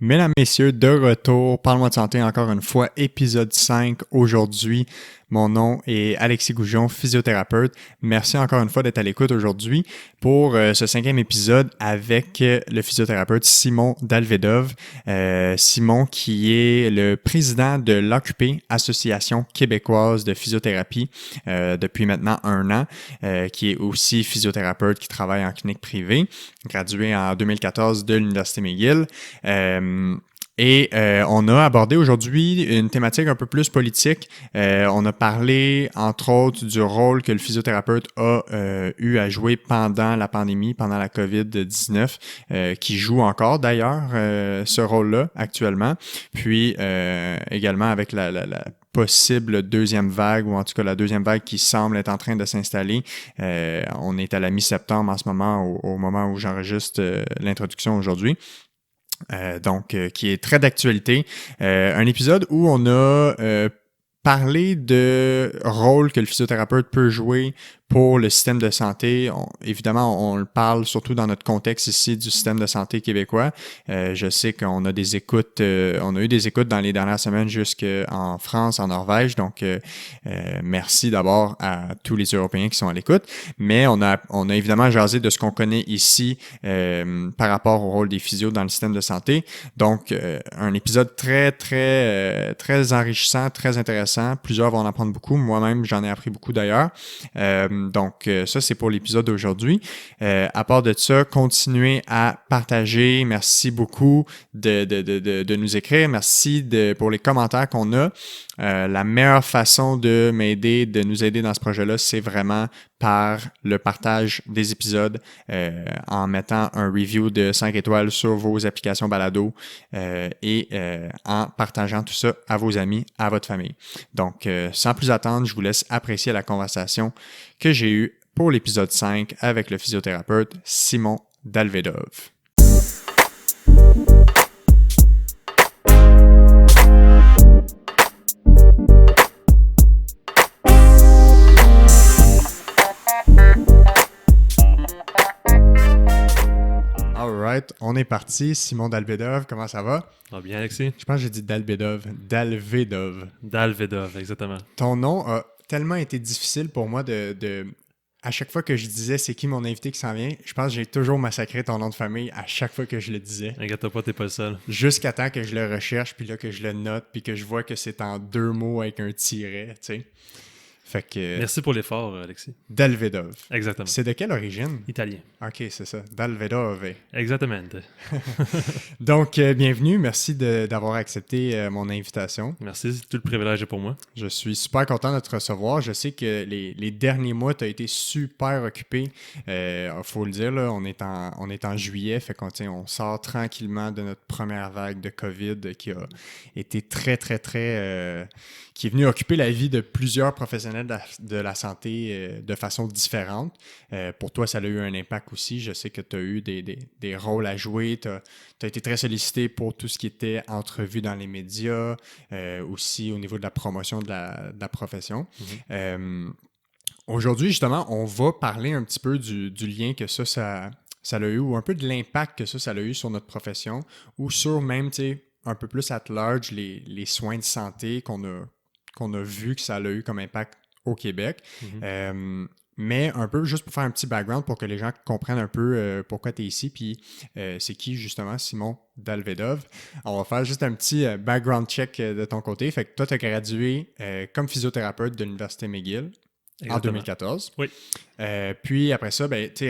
Mesdames, Messieurs, de retour, Parle-moi de santé encore une fois, épisode 5 aujourd'hui. Mon nom est Alexis Goujon, physiothérapeute. Merci encore une fois d'être à l'écoute aujourd'hui pour ce 5e épisode avec le physiothérapeute Simon Dalvedov. Simon qui est le président de l'AQP, Association québécoise de physiothérapie, depuis maintenant 1 an, qui est aussi physiothérapeute qui travaille en clinique privée, gradué en 2014 de l'Université McGill. On a abordé aujourd'hui une thématique un peu plus politique. On a parlé, entre autres, du rôle que le physiothérapeute a eu à jouer pendant la pandémie, pendant la COVID-19, qui joue encore d'ailleurs ce rôle-là actuellement. Puis également avec la possible deuxième vague, ou en tout cas la deuxième vague qui semble être en train de s'installer. On est à la mi-septembre en ce moment, au moment où j'enregistre l'introduction aujourd'hui. Qui est très d'actualité. Un épisode où on a parlé de rôle que le physiothérapeute peut jouer pour le système de santé. Évidemment, on le parle surtout dans notre contexte ici du système de santé québécois. Je sais qu'on a des écoutes, on a eu des écoutes dans les dernières semaines jusqu'en France, en Norvège. Donc, merci d'abord à tous les Européens qui sont à l'écoute. Mais on a évidemment jasé de ce qu'on connaît ici par rapport au rôle des physios dans le système de santé. Donc, un épisode très enrichissant, très intéressant. Plusieurs vont en apprendre beaucoup. Moi-même, j'en ai appris beaucoup d'ailleurs. Donc, ça, c'est pour l'épisode d'aujourd'hui. À part de ça, continuez à partager. Merci beaucoup de nous écrire. Merci pour les commentaires qu'on a. La meilleure façon de m'aider, de nous aider dans ce projet-là, c'est vraiment par le partage des épisodes en mettant un review de 5 étoiles sur vos applications balado et en partageant tout ça à vos amis, à votre famille. Donc, sans plus attendre, je vous laisse apprécier la conversation que j'ai eue pour l'épisode 5 avec le physiothérapeute Simon Dalvedov. Alright, on est parti. Simon Dalvedov, comment ça va? Ça va bien, Alexis? Je pense que j'ai dit Dalvedov. Dalvedov, exactement. Ton nom a tellement été difficile pour moi de... À chaque fois que je disais c'est qui mon invité qui s'en vient, je pense que j'ai toujours massacré ton nom de famille à chaque fois que je le disais. Inquiète pas, t'es pas le seul. Jusqu'à temps que je le recherche, puis là que je le note, puis que je vois que c'est en 2 mots avec un tiret, tu sais. Fait que... Merci pour l'effort, Alexis. Dalvedov. Exactement. C'est de quelle origine? Italien. OK, c'est ça. Dalvedov. Exactement. Donc, bienvenue. Merci d'avoir accepté mon invitation. Merci, tout le privilège est pour moi. Je suis super content de te recevoir. Je sais que les derniers mois, tu as été super occupé. Faut le dire, là, on est en juillet, fait qu'on sort tranquillement de notre première vague de COVID qui a été très, qui est venu occuper la vie de plusieurs professionnels de la santé de façon différente. Pour toi, ça a eu un impact aussi. Je sais que tu as eu des rôles à jouer. Tu as été très sollicité pour tout ce qui était entrevue dans les médias, aussi au niveau de la promotion de la profession. Mm-hmm. Aujourd'hui, justement, on va parler un petit peu du lien que ça a eu, ou un peu de l'impact que ça a eu sur notre profession, ou sur même, tu sais, un peu plus at large, les soins de santé qu'on a vu que ça a eu comme impact au Québec. Mm-hmm. Mais un peu, juste pour faire un petit background pour que les gens comprennent un peu pourquoi tu es ici, puis c'est qui justement Simon Dalvedov. On va faire juste un petit background check de ton côté. Fait que toi, tu as gradué comme physiothérapeute de l'Université McGill. Exactement. En 2014. Oui. Puis après ça,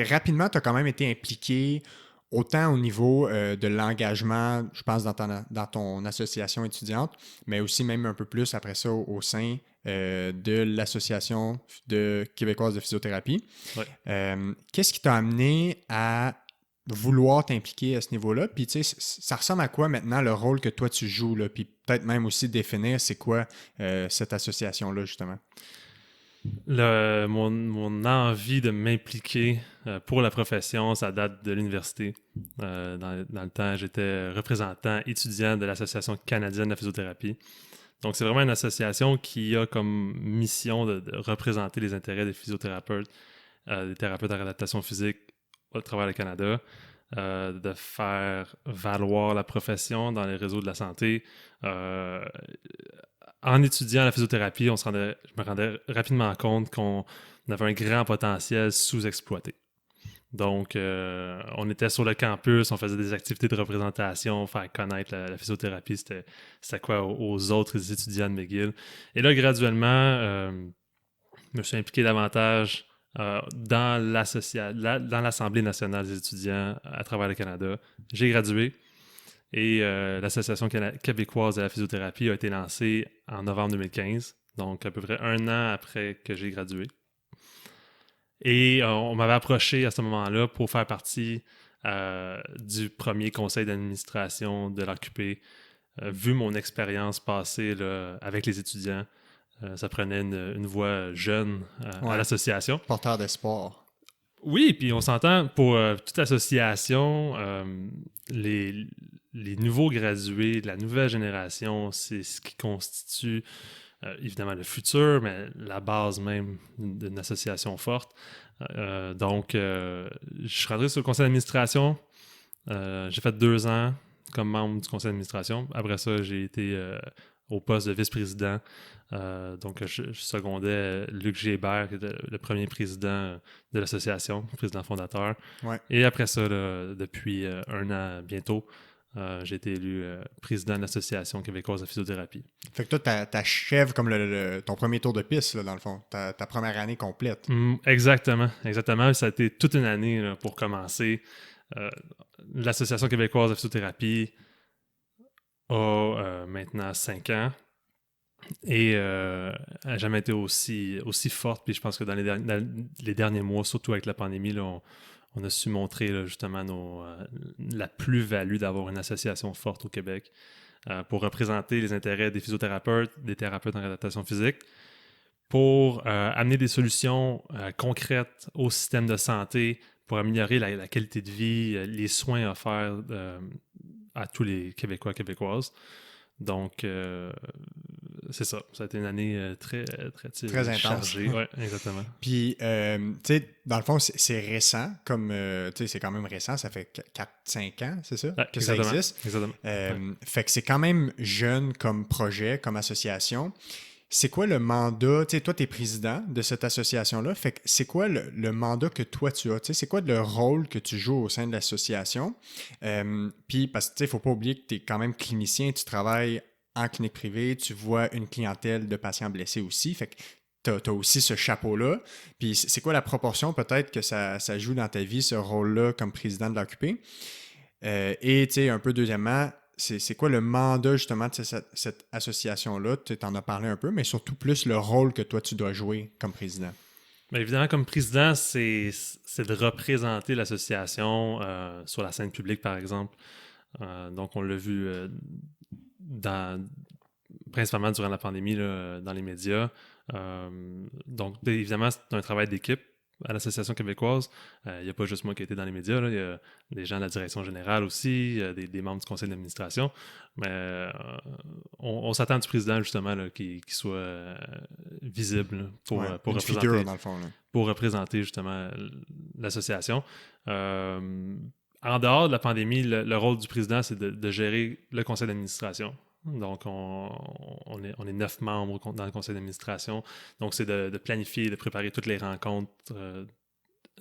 rapidement, tu as quand même été impliqué autant au niveau de l'engagement, je pense, dans ton association étudiante, mais aussi même un peu plus après ça au sein de l'Association québécoise de physiothérapie. Ouais. Qu'est-ce qui t'a amené à vouloir t'impliquer à ce niveau-là? Puis, tu sais, ça ressemble à quoi maintenant le rôle que toi tu joues, là? Puis peut-être même aussi définir c'est quoi cette association-là, justement? Mon envie de m'impliquer pour la profession, ça date de l'université. Dans le temps, j'étais représentant étudiant de l'Association canadienne de la physiothérapie. Donc, c'est vraiment une association qui a comme mission de représenter les intérêts des physiothérapeutes, des thérapeutes en réadaptation physique au travers le Canada. de faire valoir la profession dans les réseaux de la santé. En étudiant la physiothérapie, je me rendais rapidement compte qu'on avait un grand potentiel sous-exploité. Donc, on était sur le campus, on faisait des activités de représentation, faire connaître la physiothérapie, c'était quoi aux autres étudiants de McGill. Et là, graduellement, je me suis impliqué davantage dans l'Assemblée nationale des étudiants à travers le Canada. J'ai gradué et l'Association québécoise de la physiothérapie a été lancée en novembre 2015, donc à peu près un an après que j'ai gradué. Et on m'avait approché à ce moment-là pour faire partie du premier conseil d'administration de l'AQP. Vu mon expérience passée là, avec les étudiants, ça prenait une voix jeune à l'association. Porteur d'espoir. Oui, puis on s'entend pour toute association, les nouveaux gradués, la nouvelle génération, c'est ce qui constitue évidemment le futur, mais la base même d'une association forte. Donc, je suis rentré sur le conseil d'administration. J'ai fait 2 ans comme membre du conseil d'administration. Après ça, j'ai été au poste de vice-président. Donc, je secondais Luc Gébert, qui était le premier président de l'association, président fondateur. Ouais. Et après ça, là, depuis un an bientôt, j'ai été élu président de l'Association québécoise de physiothérapie. Fait que toi, t'achèves comme ton premier tour de piste, là, dans le fond. Ta première année complète. Exactement. Ça a été toute une année là, pour commencer. L'Association québécoise de physiothérapie a maintenant 5 ans et n'a jamais été aussi forte. Puis je pense que dans les derniers mois, surtout avec la pandémie, là, on a su montrer là, justement la plus-value d'avoir une association forte au Québec pour représenter les intérêts des physiothérapeutes, des thérapeutes en réadaptation physique, pour amener des solutions concrètes au système de santé, pour améliorer la qualité de vie, les soins offerts à tous les Québécois et Québécoises. Donc, c'est ça. Ça a été une année très intense. Chargée. Oui, exactement. Puis, tu sais, dans le fond, c'est récent, comme, tu sais, c'est quand même récent, ça fait 4-5 ans, c'est ça, que ça existe. Exactement. Fait que c'est quand même jeune comme projet, comme association. C'est quoi le mandat? Tu sais, toi, tu es président de cette association-là. Fait que c'est quoi le mandat que toi, tu as? Tu sais, c'est quoi le rôle que tu joues au sein de l'association? Puis, parce que, tu sais, il ne faut pas oublier que tu es quand même clinicien, tu travailles en clinique privée, tu vois une clientèle de patients blessés aussi. Fait que tu as aussi ce chapeau-là. Puis, c'est quoi la proportion peut-être que ça joue dans ta vie, ce rôle-là comme président de l'AQP? Et, tu sais, un peu deuxièmement, c'est quoi le mandat justement de cette association-là? Tu en as parlé un peu, mais surtout plus le rôle que toi, tu dois jouer comme président. Bien, évidemment, comme président, c'est de représenter l'association sur la scène publique, par exemple. Donc, on l'a vu principalement durant la pandémie là, dans les médias. Donc, évidemment, c'est un travail d'équipe à l'Association québécoise. Il n'y a pas juste moi qui ai été dans les médias, là. Il y a des gens de la direction générale aussi, des membres du conseil d'administration. Mais on s'attend du président, justement, là, qu'il soit visible là, pour représenter, figure, dans le fond, là. Pour représenter justement l'association. En dehors de la pandémie, le rôle du président, c'est de gérer le conseil d'administration. Donc, on est 9 membres dans le conseil d'administration. Donc, c'est de planifier, de préparer toutes les rencontres.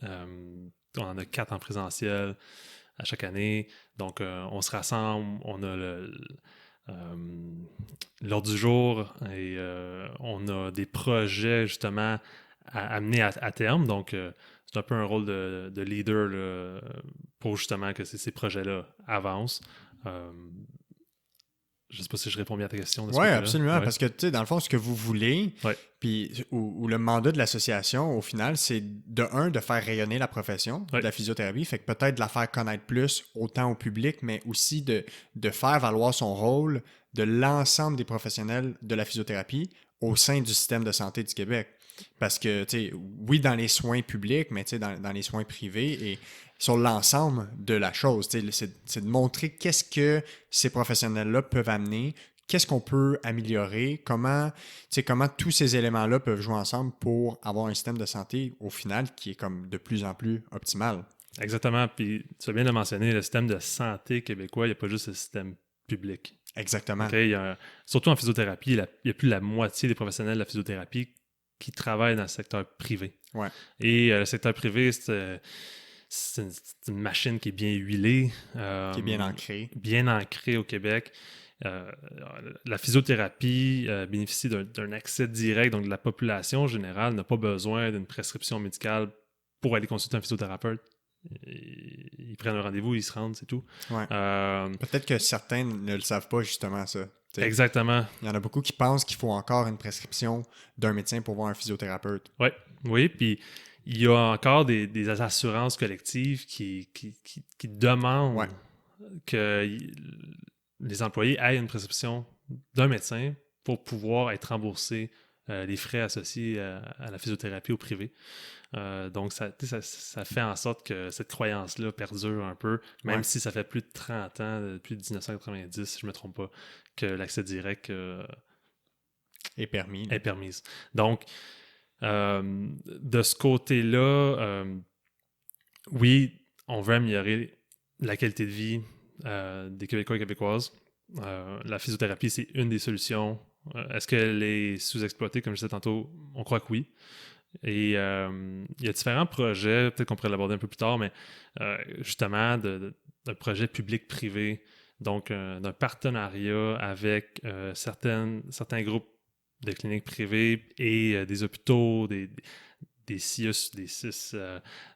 On en a 4 en présentiel à chaque année. Donc, on se rassemble, on a l'ordre du jour et on a des projets, justement, à amener à terme. Donc, c'est un peu un rôle de leader là, pour, justement, que ces projets-là avancent. Je ne sais pas si je réponds bien à ta question. Oui, absolument. Ouais. Parce que, tu sais, dans le fond, ce que vous voulez, puis ou le mandat de l'association, au final, c'est de faire rayonner la profession de la physiothérapie. Fait que peut-être de la faire connaître plus, autant au public, mais aussi de faire valoir son rôle de l'ensemble des professionnels de la physiothérapie au sein du système de santé du Québec. Parce que, tu sais, oui, dans les soins publics, mais tu sais, dans les soins privés et sur l'ensemble de la chose. C'est de montrer qu'est-ce que ces professionnels-là peuvent amener, qu'est-ce qu'on peut améliorer, comment tous ces éléments-là peuvent jouer ensemble pour avoir un système de santé, au final, qui est comme de plus en plus optimal. Exactement. Puis tu as bien le mentionné, le système de santé québécois, il n'y a pas juste le système public. Exactement. Okay? Surtout en physiothérapie, il y a plus de la moitié des professionnels de la physiothérapie qui travaillent dans le secteur privé. Ouais. Et le secteur privé, c'est une machine qui est bien huilée. Qui est bien ancrée. Bien ancrée au Québec. La physiothérapie bénéficie d'un accès direct, donc la population générale n'a pas besoin d'une prescription médicale pour aller consulter un physiothérapeute. Ils prennent un rendez-vous, ils se rendent, c'est tout. Ouais. Peut-être que certains ne le savent pas justement, ça. T'sais, exactement. Il y en a beaucoup qui pensent qu'il faut encore une prescription d'un médecin pour voir un physiothérapeute. Oui, puis il y a encore des assurances collectives qui demandent que les employés aient une prescription d'un médecin pour pouvoir être remboursés les frais associés à la physiothérapie au privé. Donc, ça fait en sorte que cette croyance-là perdure un peu, même si ça fait plus de 30 ans, depuis 1990, si je ne me trompe pas, que l'accès direct est permis. Est permise. Donc, de ce côté-là, oui, on veut améliorer la qualité de vie des Québécois et Québécoises. La physiothérapie, c'est une des solutions. Est-ce qu'elle est sous-exploitée, comme je disais tantôt? On croit que oui. Et il y a différents projets, peut-être qu'on pourrait l'aborder un peu plus tard, mais justement, d'un projet public-privé, donc d'un partenariat avec certains groupes de cliniques privées et des hôpitaux, des CIUS, des CIS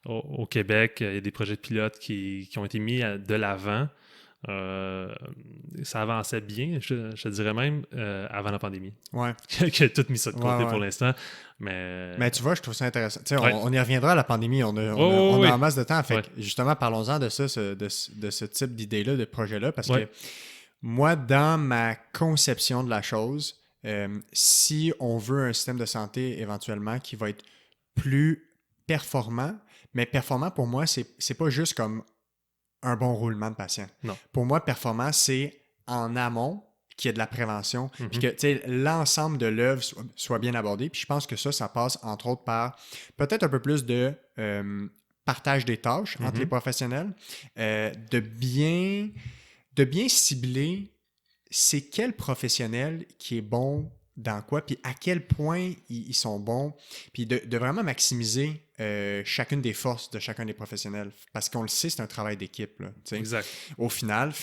au Québec. Il y a des projets de pilotes qui ont été mis de l'avant. Ça avançait bien, je dirais même, avant la pandémie. Ouais. Qui a tout mis ça de côté pour l'instant. Mais tu vois, je trouve ça intéressant. On y reviendra à la pandémie. On a en masse de temps. Fait que, justement, parlons-en de ça, de ce type d'idée-là, de projet-là, parce que moi, dans ma conception de la chose, si on veut un système de santé éventuellement qui va être plus performant, mais performant pour moi, c'est pas juste comme un bon roulement de patient. Non. Pour moi, performant, c'est en amont qu'il y ait de la prévention, puis que l'ensemble de l'œuvre soit bien abordé. Puis je pense que ça passe entre autres par peut-être un peu plus de partage des tâches entre les professionnels, de bien cibler c'est quel professionnel qui est bon dans quoi, puis à quel point ils sont bons, puis de vraiment maximiser chacune des forces de chacun des professionnels. Parce qu'on le sait, c'est un travail d'équipe. Là, exact. Au final,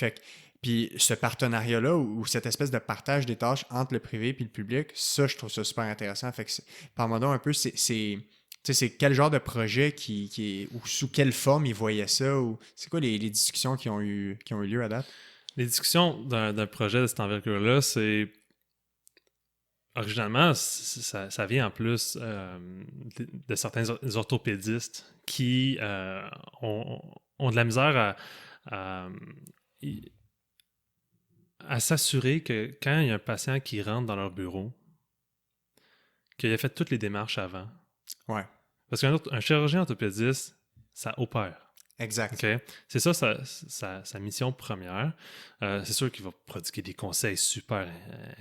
puis ce partenariat-là, ou cette espèce de partage des tâches entre le privé et le public, ça, je trouve ça super intéressant. Fait que parle-moi donc un peu, c'est quel genre de projet qui est, ou sous quelle forme ils voyaient ça, ou c'est quoi les discussions qui ont eu lieu à date? Les discussions d'un projet de cette envergure-là, c'est... Originalement, ça vient en plus de certains orthopédistes qui ont de la misère à s'assurer que quand il y a un patient qui rentre dans leur bureau, qu'il a fait toutes les démarches avant. Ouais. Parce qu'un chirurgien orthopédiste, ça opère. Exact. Okay? C'est ça sa mission première. C'est sûr qu'il va prodiguer des conseils super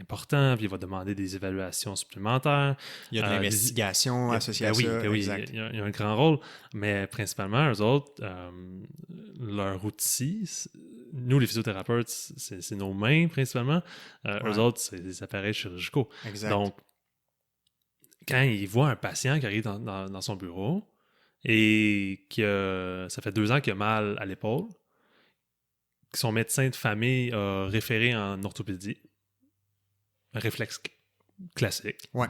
importants, puis il va demander des évaluations supplémentaires. Il y a de l'investigation associée à ça. Oui, il y a un grand rôle, mais principalement, eux autres, leur outil, nous les physiothérapeutes, c'est nos mains principalement. Eux autres, c'est des appareils chirurgicaux. Exact. Donc, quand ils voient un patient qui arrive dans son bureau, et que ça fait 2 ans qu'il a mal à l'épaule, que son médecin de famille a référé en orthopédie, un réflexe classique. Ouais.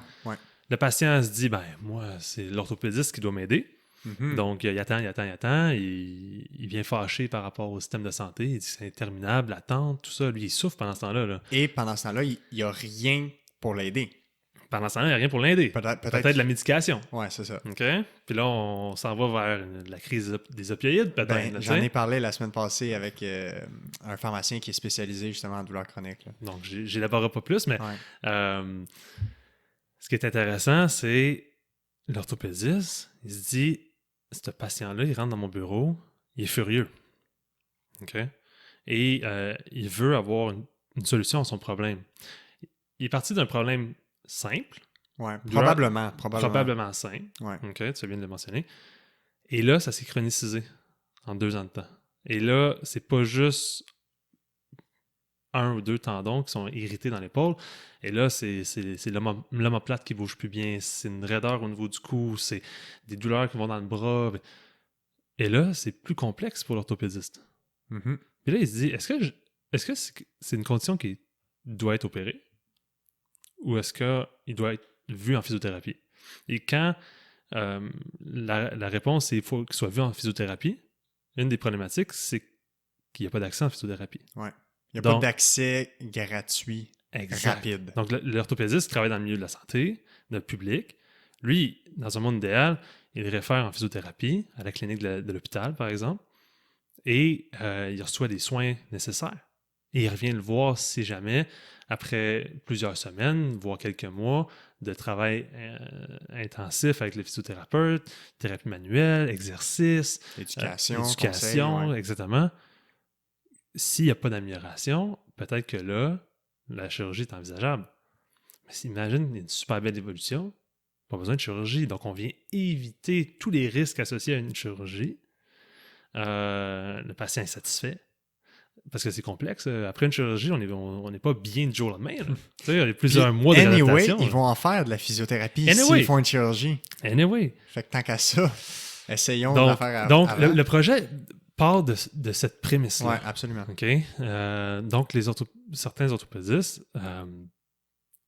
Le patient se dit, moi, c'est l'orthopédiste qui doit m'aider. Mm-hmm. Donc, il attend, il vient fâché par rapport au système de santé, il dit c'est interminable, l'attente, tout ça. Lui, il souffre pendant ce temps-là. Là. Et pendant ce temps-là, il n'y a rien pour l'aider. Pendant ce temps-là, il n'y a rien pour l'aider. Peut-être de la médication. Oui, c'est ça. OK? Puis là, on s'en va vers la crise des opioïdes, peut-être. J'en ai parlé la semaine passée avec un pharmacien qui est spécialisé justement en douleur chronique. Là. Donc, j'élaborerai pas plus, mais ce qui est intéressant, c'est l'orthopédiste, il se dit, ce patient-là, il rentre dans mon bureau, il est furieux. OK? Et il veut avoir une solution à son problème. Il est parti d'un problème simple. Ouais, probablement simple. Ouais. OK, tu viens de le mentionner. Et là, ça s'est chronicisé. en 2 ans de temps. Et là, c'est pas juste 1 ou 2 tendons qui sont irrités dans l'épaule. Et là, c'est l'omoplate qui bouge plus bien. C'est une raideur au niveau du cou. C'est des douleurs qui vont dans le bras. Et là, c'est plus complexe pour l'orthopédiste. Mhm. Puis là, il se dit, est-ce que c'est une condition qui doit être opérée? Ou est-ce qu'il doit être vu en physiothérapie? Et quand la réponse est qu'il faut qu'il soit vu en physiothérapie, une des problématiques, c'est qu'il n'y a pas d'accès en physiothérapie. Ouais. Il n'y a pas d'accès gratuit, rapide. Donc, l'orthopédiste travaille dans le milieu de la santé, dans le public. Lui, dans un monde idéal, il réfère en physiothérapie à la clinique de l'hôpital, par exemple, et il reçoit les soins nécessaires. Et il revient le voir si jamais, après plusieurs semaines, voire quelques mois de travail intensif avec le physiothérapeute, thérapie manuelle, exercice, éducation, conseil, ouais. Exactement. S'il n'y a pas d'amélioration, peut-être que là, la chirurgie est envisageable. Mais imagine, il y a une super belle évolution, pas besoin de chirurgie. Donc, on vient éviter tous les risques associés à une chirurgie. Le patient est satisfait. Parce que c'est complexe. Après une chirurgie, on n'est pas bien du jour au lendemain. Tu sais, il y a plusieurs mois de réadaptation. Ils vont en faire de la physiothérapie s'ils font une chirurgie. Fait que tant qu'à ça, essayons de la faire donc, le projet part de cette prémisse-là. Oui, absolument. Okay? Donc, certains orthopédistes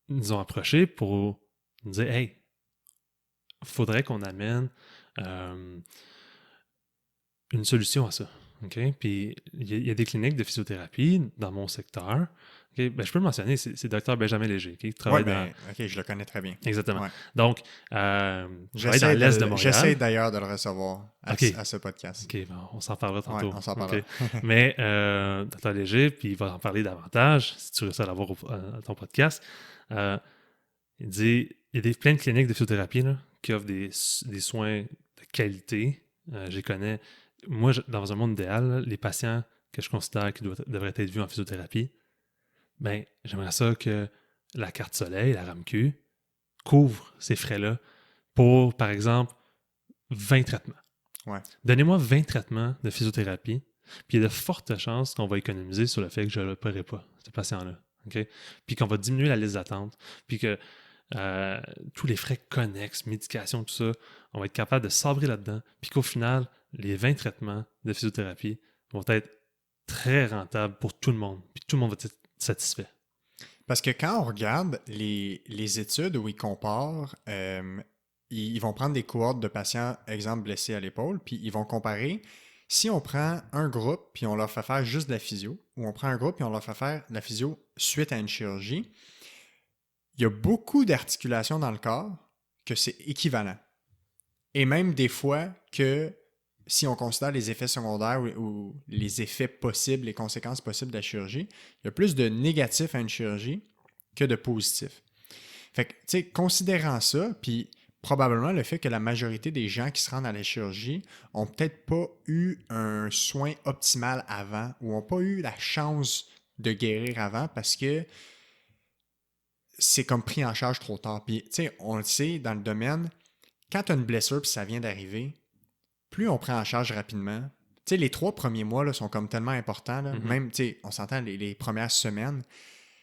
nous ont approchés pour nous dire « Hey, il faudrait qu'on amène une solution à ça. » Okay? Puis, il y a des cliniques de physiothérapie dans mon secteur. Okay? Ben, je peux le mentionner, c'est Dr Benjamin Léger qui travaille OK, je le connais très bien. Exactement. Ouais. Donc, travaille dans l'Est de Montréal. J'essaie d'ailleurs de le recevoir à ce podcast. OK, bon, on s'en parlera tantôt. Ouais, on s'en parlera. Okay. Mais Dr Léger, puis il va en parler davantage, si tu réussis à l'avoir à ton podcast. Il dit, il y a plein de cliniques de physiothérapie là, qui offrent des soins de qualité. Je les connais. Moi, dans un monde idéal, là, les patients que je considère qui devraient être vus en physiothérapie, ben, j'aimerais ça que la carte soleil, la RAMQ, couvre ces frais-là pour, par exemple, 20 traitements. Ouais. Donnez-moi 20 traitements de physiothérapie, puis il y a de fortes chances qu'on va économiser sur le fait que je ne l'opérerai pas, ce patient-là. Okay? Puis qu'on va diminuer la liste d'attente, puis que tous les frais connexes, médication, tout ça, on va être capable de sabrer là-dedans, puis qu'au final, les 20 traitements de physiothérapie vont être très rentables pour tout le monde, puis tout le monde va être satisfait. Parce que quand on regarde les études où ils comparent, ils vont prendre des cohortes de patients, exemple blessés à l'épaule, puis ils vont comparer si on prend un groupe puis on leur fait faire juste de la physio, ou on prend un groupe puis on leur fait faire de la physio suite à une chirurgie, il y a beaucoup d'articulations dans le corps que c'est équivalent. Et même des fois que si on considère les effets secondaires ou les effets possibles, les conséquences possibles de la chirurgie, il y a plus de négatifs à une chirurgie que de positifs. Fait que, tu sais, considérant ça, puis probablement le fait que la majorité des gens qui se rendent à la chirurgie ont peut-être pas eu un soin optimal avant ou n'ont pas eu la chance de guérir avant parce que c'est comme pris en charge trop tard. Puis, tu sais, on le sait dans le domaine, quand tu as une blessure puis ça vient d'arriver, plus on prend en charge rapidement. Tu sais, les 3 premiers mois là, sont comme tellement importants. Là. Mm-hmm. Même, tu sais, on s'entend les premières semaines.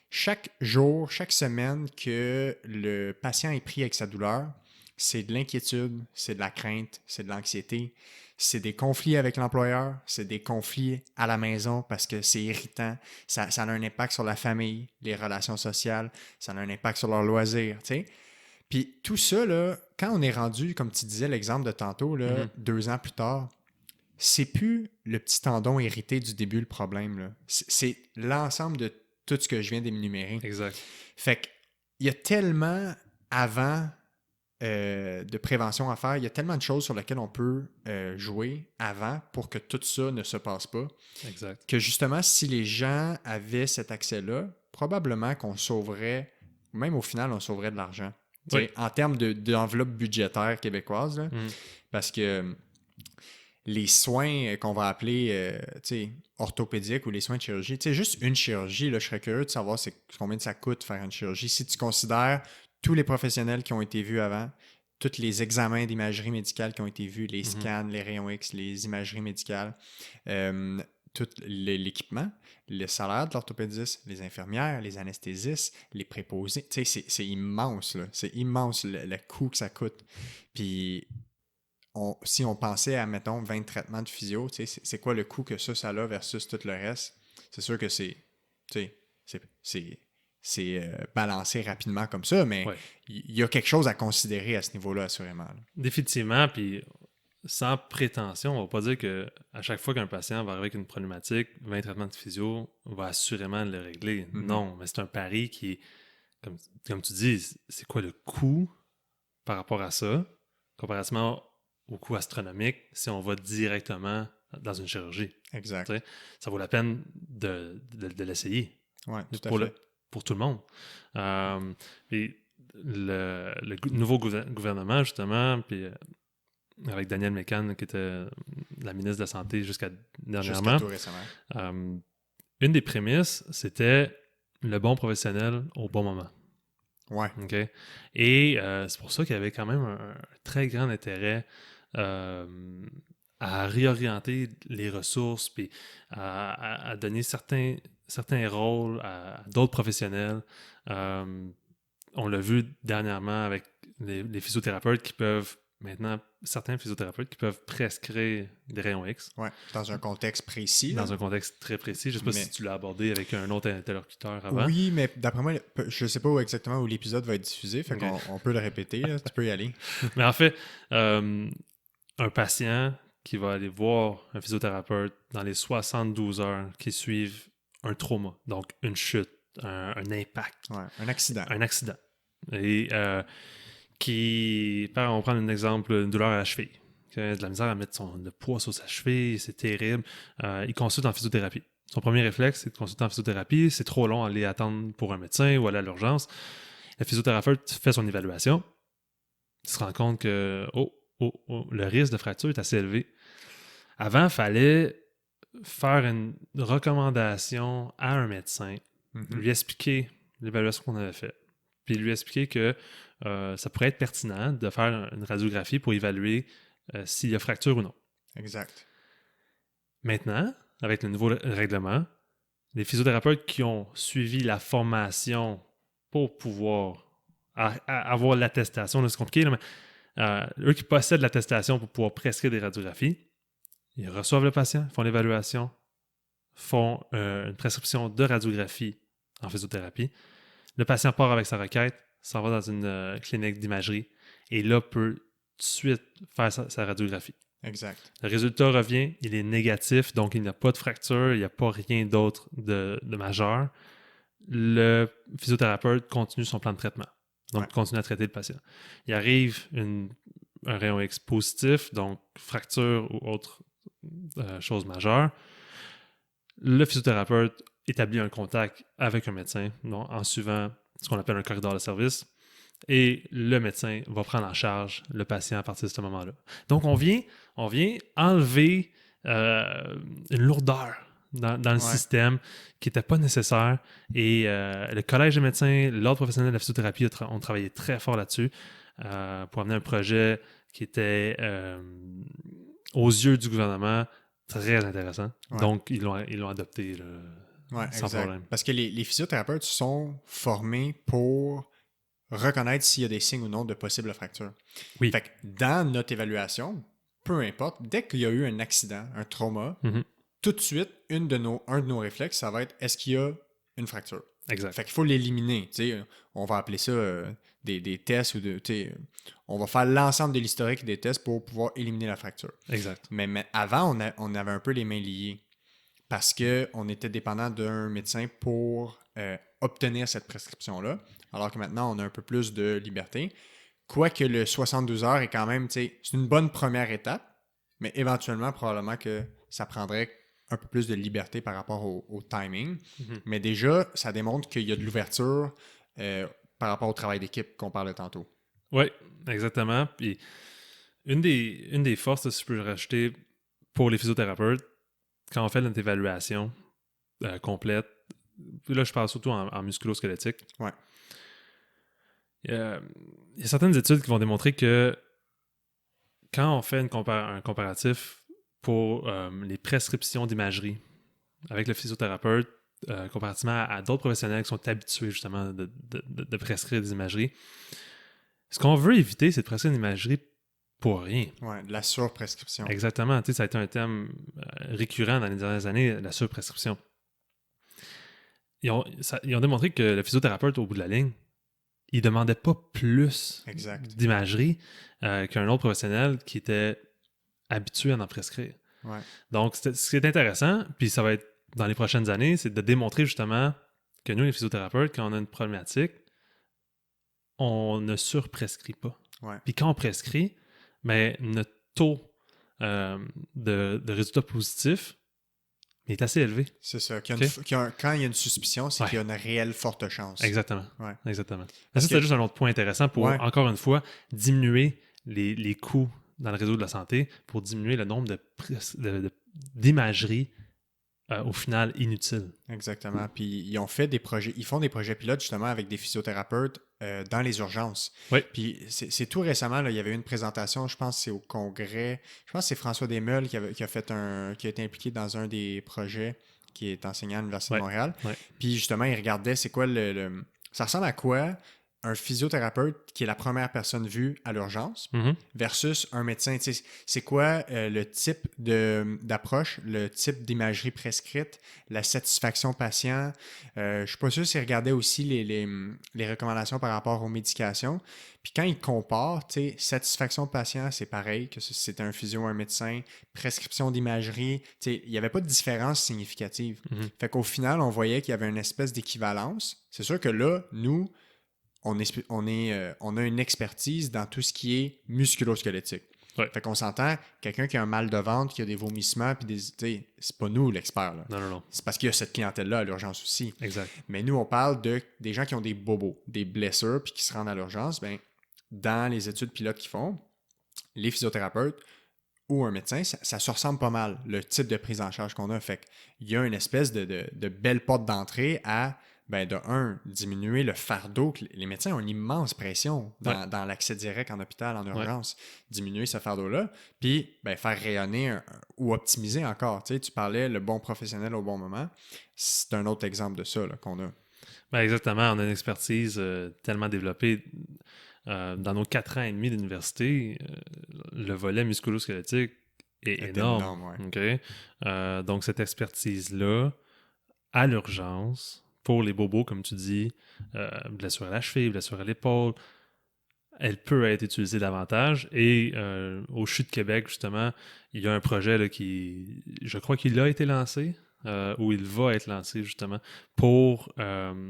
Chaque jour, chaque semaine que le patient est pris avec sa douleur, c'est de l'inquiétude, c'est de la crainte, c'est de l'anxiété, c'est des conflits avec l'employeur, c'est des conflits à la maison parce que c'est irritant, ça a un impact sur la famille, les relations sociales, ça a un impact sur leurs loisirs, tu sais. Puis tout ça, là, quand on est rendu, comme tu disais l'exemple de tantôt, là, 2 ans plus tard, c'est plus le petit tendon irrité du début le problème. Là. C'est l'ensemble de tout ce que je viens d'énumérer. Exact. Fait qu'il y a tellement avant de prévention à faire, il y a tellement de choses sur lesquelles on peut jouer avant pour que tout ça ne se passe pas. Exact. Que justement, si les gens avaient cet accès-là, probablement qu'on sauverait, même au final, on sauverait de l'argent. Oui. En termes d'enveloppe budgétaire québécoise, là, parce que les soins qu'on va appeler orthopédiques ou les soins de chirurgie, juste une chirurgie, là, je serais curieux de savoir combien ça coûte faire une chirurgie. Si tu considères tous les professionnels qui ont été vus avant, tous les examens d'imagerie médicale qui ont été vus, les scans, les rayons X, les imageries médicales, tout l'équipement, le salaire de l'orthopédiste, les infirmières, les anesthésistes, les préposés. Tu sais, c'est immense, là. C'est immense le coût que ça coûte. Puis, si on pensait à, mettons, 20 traitements de physio, tu sais, c'est quoi le coût que ça a versus tout le reste? C'est sûr que c'est balancé rapidement comme ça, mais il y a quelque chose à considérer à ce niveau-là, assurément. Là. Définitivement, puis sans prétention, on ne va pas dire qu'à chaque fois qu'un patient va arriver avec une problématique, 20 traitements de physio va assurément le régler. Non, mais c'est un pari qui est, comme tu dis, c'est quoi le coût par rapport à ça, comparativement au coût astronomique si on va directement dans une chirurgie. Exact. T'sais, ça vaut la peine de l'essayer. Oui, tout à fait. Pour tout le monde. Et le nouveau gouvernement, justement, puis avec Danielle Mécan, qui était la ministre de la Santé jusqu'à dernièrement. Jusqu'à tout récemment. Une des prémices, c'était le bon professionnel au bon moment. Ouais. Okay? Et c'est pour ça qu'il y avait quand même un très grand intérêt à réorienter les ressources puis à donner certains rôles à d'autres professionnels. On l'a vu dernièrement avec les physiothérapeutes qui peuvent maintenant, certains physiothérapeutes qui peuvent prescrire des rayons X. Oui, dans un contexte précis. Dans un contexte très précis. Je ne sais pas si tu l'as abordé avec un autre interlocuteur avant. Oui, mais d'après moi, je ne sais pas exactement où l'épisode va être diffusé, fait qu'on peut le répéter, là, tu peux y aller. Mais en fait, un patient qui va aller voir un physiothérapeute dans les 72 heures qui suivent un trauma, donc une chute, un impact. Ouais, un accident. Un accident. Et on va prendre un exemple, une douleur à la cheville. Il a de la misère à mettre le poids sur sa cheville, c'est terrible. Il consulte en physiothérapie. Son premier réflexe, c'est de consulter en physiothérapie. C'est trop long à aller attendre pour un médecin ou aller à l'urgence. Le physiothérapeute fait son évaluation. Il se rend compte que le risque de fracture est assez élevé. Avant, il fallait faire une recommandation à un médecin, lui expliquer l'évaluation qu'on avait faite, puis lui expliquer que ça pourrait être pertinent de faire une radiographie pour évaluer s'il y a fracture ou non. Exact. Maintenant, avec le nouveau règlement, les physiothérapeutes qui ont suivi la formation pour pouvoir avoir l'attestation, c'est compliqué, là, mais eux qui possèdent l'attestation pour pouvoir prescrire des radiographies, ils reçoivent le patient, font l'évaluation, font une prescription de radiographie en physiothérapie. Le patient part avec sa requête, s'en va dans une clinique d'imagerie et là peut tout de suite faire sa radiographie. Exact. Le résultat revient, il est négatif, donc il n'y a pas de fracture, il n'y a pas rien d'autre de majeur. Le physiothérapeute continue son plan de traitement, donc continue à traiter le patient. Il arrive un rayon X positif, donc fracture ou autre chose majeure. Le physiothérapeute établit un contact avec un médecin en suivant ce qu'on appelle un corridor de service et le médecin va prendre en charge le patient à partir de ce moment-là. Donc, on vient enlever une lourdeur dans le système qui n'était pas nécessaire et le Collège des médecins, l'Ordre professionnel de la physiothérapie ont travaillé très fort là-dessus pour amener un projet qui était, aux yeux du gouvernement, très intéressant. Ouais. Donc, ils l'ont adopté sans problème. Parce que les physiothérapeutes sont formés pour reconnaître s'il y a des signes ou non de possibles fractures. Oui. Fait que dans notre évaluation, peu importe, dès qu'il y a eu un accident, un trauma, tout de suite, un de nos réflexes, ça va être est-ce qu'il y a une fracture? Exact. Fait qu'il faut l'éliminer. On va appeler ça des tests ou on va faire l'ensemble de l'historique des tests pour pouvoir éliminer la fracture. Exact. Mais avant, on avait un peu les mains liées parce qu'on était dépendant d'un médecin pour obtenir cette prescription-là, alors que maintenant, on a un peu plus de liberté. Quoique le 72 heures est quand même, c'est une bonne première étape, mais éventuellement, probablement que ça prendrait un peu plus de liberté par rapport au timing. Mais déjà, ça démontre qu'il y a de l'ouverture par rapport au travail d'équipe qu'on parlait tantôt. Oui, exactement. Puis une des forces, si je peux le rajouter, pour les physiothérapeutes, quand on fait notre évaluation complète, là, je parle surtout en musculo-squelettique. Ouais. il y a certaines études qui vont démontrer que quand on fait un comparatif pour les prescriptions d'imagerie avec le physiothérapeute, comparativement à d'autres professionnels qui sont habitués justement de prescrire des imageries, ce qu'on veut éviter, c'est de prescrire une imagerie pour rien. Ouais, de la surprescription. Exactement. Tu sais, ça a été un thème récurrent dans les dernières années, la surprescription. Ils ont démontré que le physiothérapeute, au bout de la ligne, il ne demandait pas plus d'imagerie qu'un autre professionnel qui était habitué à en prescrire. Ouais. Donc, ce qui est intéressant, puis ça va être dans les prochaines années, c'est de démontrer justement que nous, les physiothérapeutes, quand on a une problématique, on ne surprescrit pas. Ouais. Puis quand on prescrit, mais notre taux de résultats positifs est assez élevé. C'est ça. Quand il y a une suspicion, c'est qu'il y a une réelle forte chance. Exactement. Ouais. Exactement. Ça, c'est juste un autre point intéressant pour, encore une fois, diminuer les coûts dans le réseau de la santé, pour diminuer le nombre d'imageries au final inutiles. Exactement. Puis ils font des projets pilotes justement avec des physiothérapeutes dans les urgences. Oui. Puis c'est tout récemment, là, il y avait eu une présentation, je pense que c'est au congrès, je pense que c'est François Desmeules qui a été impliqué dans un des projets, qui est enseignant à l'Université de Montréal. Ouais. Puis justement, il regardait c'est quoi ça ressemble à quoi un physiothérapeute qui est la première personne vue à l'urgence versus un médecin. Tu sais, c'est quoi le type d'approche, le type d'imagerie prescrite, la satisfaction patient. Je ne suis pas sûr s'il regardait aussi les recommandations par rapport aux médications. Puis quand il compare, tu sais, satisfaction patient, c'est pareil que si c'était un physio ou un médecin. Prescription d'imagerie, tu sais, il n'y avait pas de différence significative. Fait qu'au final, on voyait qu'il y avait une espèce d'équivalence. C'est sûr que là, nous, on a une expertise dans tout ce qui est musculo-squelettique. Ouais. Fait qu'on s'entend, quelqu'un qui a un mal de ventre, qui a des vomissements, puis c'est pas nous l'expert. Là. Non. C'est parce qu'il y a cette clientèle-là à l'urgence aussi. Exact. Mais nous, on parle des gens qui ont des bobos, des blessures, puis qui se rendent à l'urgence. Ben, dans les études pilotes qu'ils font, les physiothérapeutes ou un médecin, ça se ressemble pas mal, le type de prise en charge qu'on a. Fait qu'il y a une espèce de belle porte d'entrée à... Ben, de un, diminuer le fardeau. Les médecins ont une immense pression dans l'accès direct en hôpital, en urgence. Diminuer ce fardeau-là. Puis, ben, faire rayonner ou optimiser encore. Tu sais, tu parlais le bon professionnel au bon moment. C'est un autre exemple de ça là, qu'on a. Ben, exactement. On a une expertise tellement développée. Dans nos 4 ans et demi d'université, le volet musculo-squelettique est énorme. Okay? Donc, cette expertise-là, à l'urgence, pour les bobos, comme tu dis, blessure à la cheville, blessure à l'épaule, elle peut être utilisée davantage. Et au CHU de Québec, justement, il y a un projet là, je crois qu'il a été lancé, ou il va être lancé, justement, pour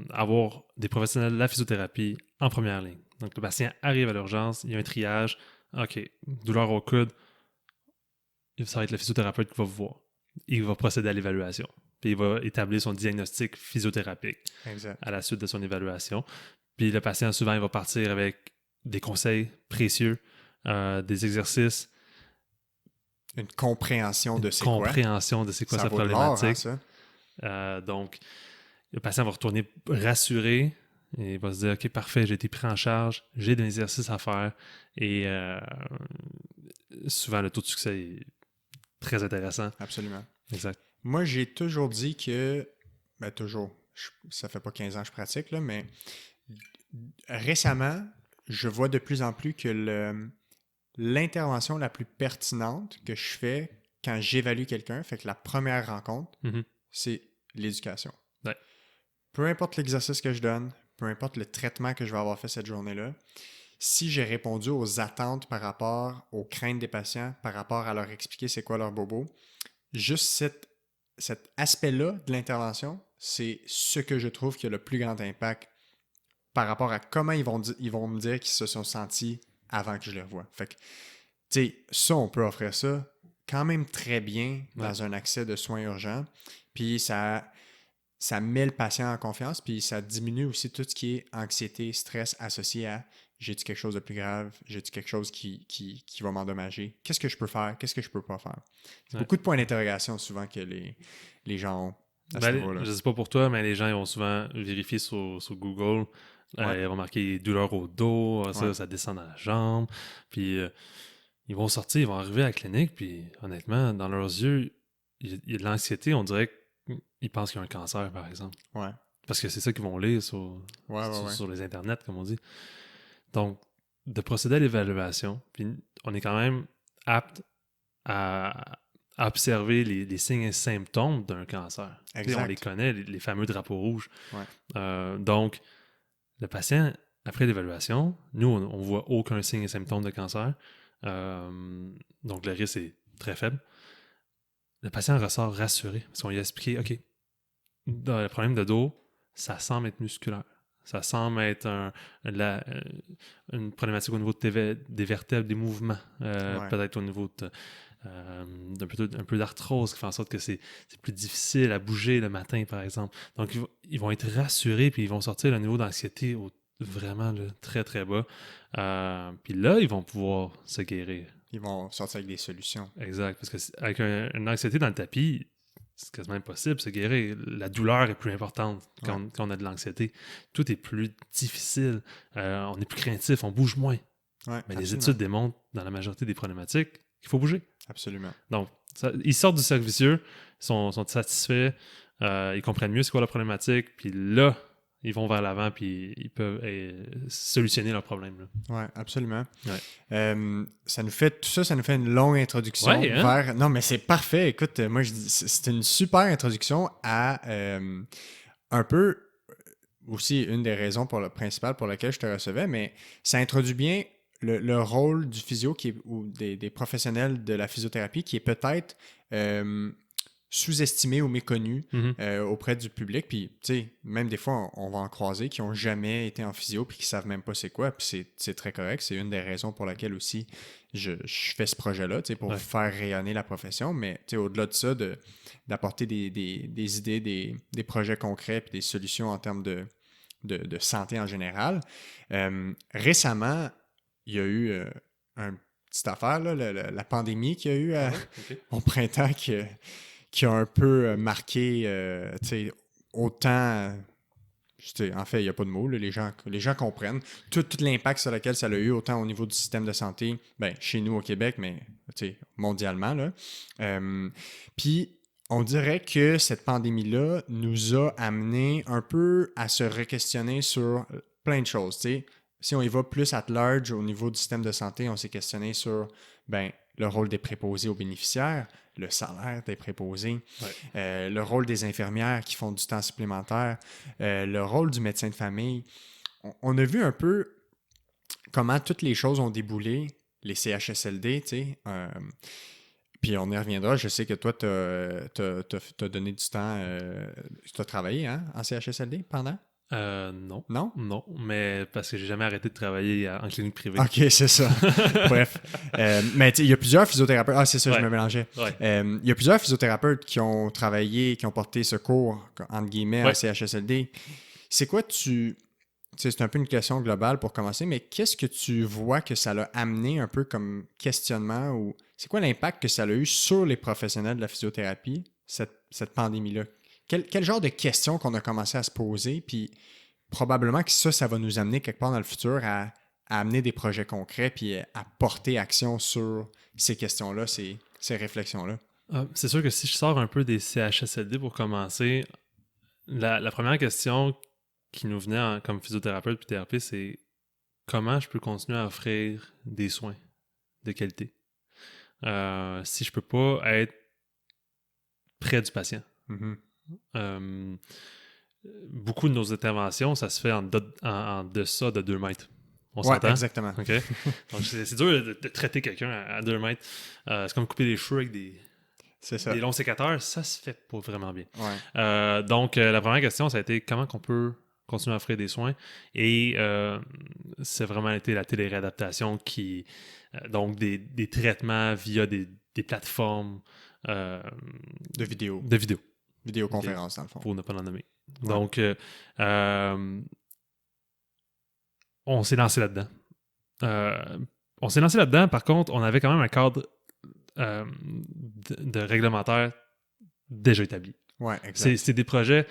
avoir des professionnels de la physiothérapie en première ligne. Donc, le patient arrive à l'urgence, il y a un triage. OK, douleur au coude, ça va être le physiothérapeute qui va vous voir. Il va procéder à l'évaluation. Puis il va établir son diagnostic physiothérapique à la suite de son évaluation. Puis le patient, souvent, il va partir avec des conseils précieux, des exercices. Une compréhension de c'est quoi. Compréhension de c'est quoi sa problématique. Donc, le patient va retourner rassuré et il va se dire « OK, parfait, j'ai été pris en charge, j'ai des exercices à faire. » Et souvent, le taux de succès est très intéressant. Absolument. Exact. Moi, j'ai toujours dit que... Ben, toujours. Ça fait pas 15 ans que je pratique, là, mais récemment, je vois de plus en plus que l'intervention la plus pertinente que je fais quand j'évalue quelqu'un, fait que la première rencontre, c'est l'éducation. Ouais. Peu importe l'exercice que je donne, peu importe le traitement que je vais avoir fait cette journée-là, si j'ai répondu aux attentes par rapport aux craintes des patients, par rapport à leur expliquer c'est quoi leur bobo, juste cet aspect-là de l'intervention, c'est ce que je trouve qui a le plus grand impact par rapport à comment ils vont me dire qu'ils se sont sentis avant que je les revoie. Fait que, tu sais, ça, on peut offrir ça quand même très bien dans un accès de soins urgents. Puis ça met le patient en confiance, puis ça diminue aussi tout ce qui est anxiété, stress associé à j'ai-tu quelque chose de plus grave, j'ai-tu quelque chose qui va m'endommager, qu'est-ce que je peux faire, qu'est-ce que je peux pas faire. C'est beaucoup de points d'interrogation souvent que les gens ont à ce niveau-là. Je sais pas pour toi, mais les gens ils vont souvent vérifier sur Google Ouais. Ils vont marquer douleur au dos, Ouais. ça descend dans la jambe. Puis ils vont sortir, ils vont arriver à la clinique, puis honnêtement, dans leurs yeux, il y a de l'anxiété, on dirait qu'ils pensent qu'il y a un cancer, par exemple. Ouais. Parce que c'est ça qu'ils vont lire sur, Ouais, ouais, ouais. sur les internets, comme on dit. Donc, de procéder à l'évaluation, puis on est quand même apte à observer les signes et symptômes d'un cancer. Tu sais, on les Exact. connaît, les fameux drapeaux rouges. Ouais. Donc, le patient, après l'évaluation, nous, on ne voit aucun signe et symptôme de cancer. Donc, le risque est très faible. Le patient ressort rassuré parce qu'on lui a expliqué, OK, dans le problème de dos, ça semble être musculaire. Ça semble être une problématique au niveau des vertèbres, des mouvements. Ouais. Peut-être au niveau un peu d'arthrose qui fait en sorte que c'est plus difficile à bouger le matin, par exemple. Donc, ils vont être rassurés puis ils vont sortir le niveau d'anxiété vraiment là, très, très bas. Puis là, ils vont pouvoir se guérir. Ils vont sortir avec des solutions. Exact. Parce que avec une anxiété dans le tapis, c'est quasiment impossible de se guérir. La douleur est plus importante quand on a de l'anxiété. Tout est plus difficile. On est plus craintif, on bouge moins. Ouais, Mais absolument. les études démontrent, dans la majorité des problématiques, qu'il faut bouger. Absolument. Donc, ils sortent du cercle vicieux, sont satisfaits, ils comprennent mieux c'est quoi la problématique, puis là, ils vont vers l'avant, puis ils peuvent solutionner leurs problèmes. Là. Ouais, absolument. Ouais. Tout ça, ça nous fait une longue introduction Ouais, hein? vers... Non, mais c'est parfait. Écoute, moi, c'est une super introduction à un peu aussi une des raisons principales pour lesquelles je te recevais, mais ça introduit bien le rôle du physio ou des professionnels de la physiothérapie qui est peut-être sous-estimé ou méconnu auprès du public. Puis, tu sais, même des fois, on va en croiser qui n'ont jamais été en physio puis qui ne savent même pas c'est quoi. Puis c'est très correct. C'est une des raisons pour laquelle aussi je fais ce projet-là, tu sais, pour faire rayonner la profession. Mais, tu sais, au-delà de ça, d'apporter des idées, des projets concrets puis des solutions en termes de santé en général. Récemment, il y a eu une petite affaire, là, la pandémie qu'il y a eu au printemps qui a un peu marqué, tu sais, autant... En fait, il n'y a pas de mots, là, les gens comprennent tout l'impact sur lequel ça a eu, autant au niveau du système de santé, ben, chez nous au Québec, mais mondialement. Là. Puis, on dirait que cette pandémie-là nous a amené un peu à se re-questionner sur plein de choses. T'sais. Si on y va plus at large au niveau du système de santé, on s'est questionné sur le rôle des préposés aux bénéficiaires, le salaire des préposés, le rôle des infirmières qui font du temps supplémentaire, le rôle du médecin de famille. On a vu un peu comment toutes les choses ont déboulé, les CHSLD, tu sais. Puis on y reviendra. Je sais que toi, tu as donné du temps. Tu as travaillé en CHSLD pendant? Non. Non? Non, mais parce que j'ai jamais arrêté de travailler en clinique privée. OK, c'est ça. Bref. Mais il y a plusieurs physiothérapeutes. Ah, c'est ça, je me mélangeais. Il y a plusieurs physiothérapeutes qui ont travaillé, qui ont porté secours, entre guillemets, à CHSLD. C'est quoi c'est un peu une question globale pour commencer, mais qu'est-ce que tu vois que ça l'a amené un peu comme questionnement ou c'est quoi l'impact que ça a eu sur les professionnels de la physiothérapie, cette pandémie-là? Quel genre de questions qu'on a commencé à se poser, puis probablement que ça va nous amener quelque part dans le futur à amener des projets concrets puis à porter action sur ces questions-là, ces réflexions-là. C'est sûr que si je sors un peu des CHSLD pour commencer, la première question qui nous venait comme physiothérapeute puis thérapeute, c'est comment je peux continuer à offrir des soins de qualité si je peux pas être près du patient. Mm-hmm. Beaucoup de nos interventions, ça se fait en deçà de 2 mètres. On s'entend? Exactement. Okay? Donc, c'est dur de traiter quelqu'un à 2 mètres. C'est comme couper les cheveux avec des longs sécateurs. Ça se fait pas vraiment bien. Ouais. Donc, la première question, ça a été comment on peut continuer à offrir des soins. Et c'est vraiment été la téléréadaptation donc des traitements via des plateformes de vidéo. Vidéoconférence, dans le fond. Pour ne pas l'en nommer. Ouais. Donc, on s'est lancé là-dedans. Par contre, on avait quand même un cadre de réglementaire déjà établi. Ouais, exact. C'est des projets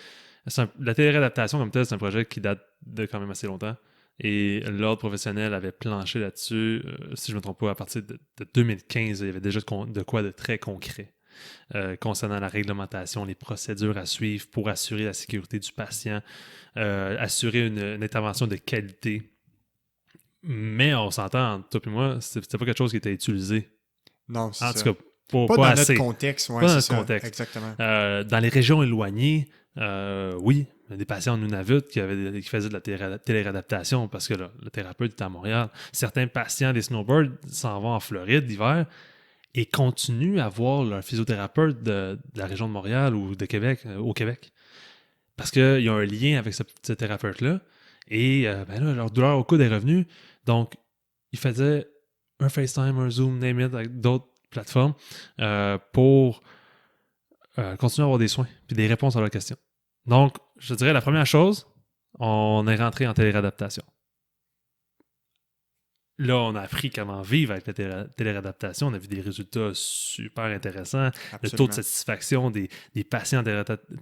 La téléréadaptation comme telle, c'est un projet qui date de quand même assez longtemps. Et l'ordre professionnel avait planché là-dessus, si je ne me trompe pas, à partir de 2015, il y avait déjà de quoi de très concret concernant la réglementation, les procédures à suivre pour assurer la sécurité du patient, assurer une intervention de qualité. Mais on s'entend, entre toi et moi, c'était pas quelque chose qui était utilisé. Non, c'est En ça. tout cas, pas Pas dans assez. notre contexte, ouais, Pas dans c'est notre ça. contexte. Exactement. Dans les régions éloignées, oui, des patients en Nunavut qui faisaient de la téléréadaptation parce que le thérapeute était à Montréal. Certains patients des snowbirds s'en vont en Floride l'hiver et continuent à voir leur physiothérapeute de la région de Montréal ou de Québec, au Québec. Parce qu'il y a un lien avec ce thérapeute-là. Et ben là, leur douleur au coude est revenue. Donc, ils faisaient un FaceTime, un Zoom, name it, avec d'autres plateformes pour continuer à avoir des soins puis des réponses à leurs questions. Donc, je dirais la première chose, on est rentré en téléréadaptation. Là, on a appris comment vivre avec la téléréadaptation. On a vu des résultats super intéressants. Absolument. Le taux de satisfaction des patients en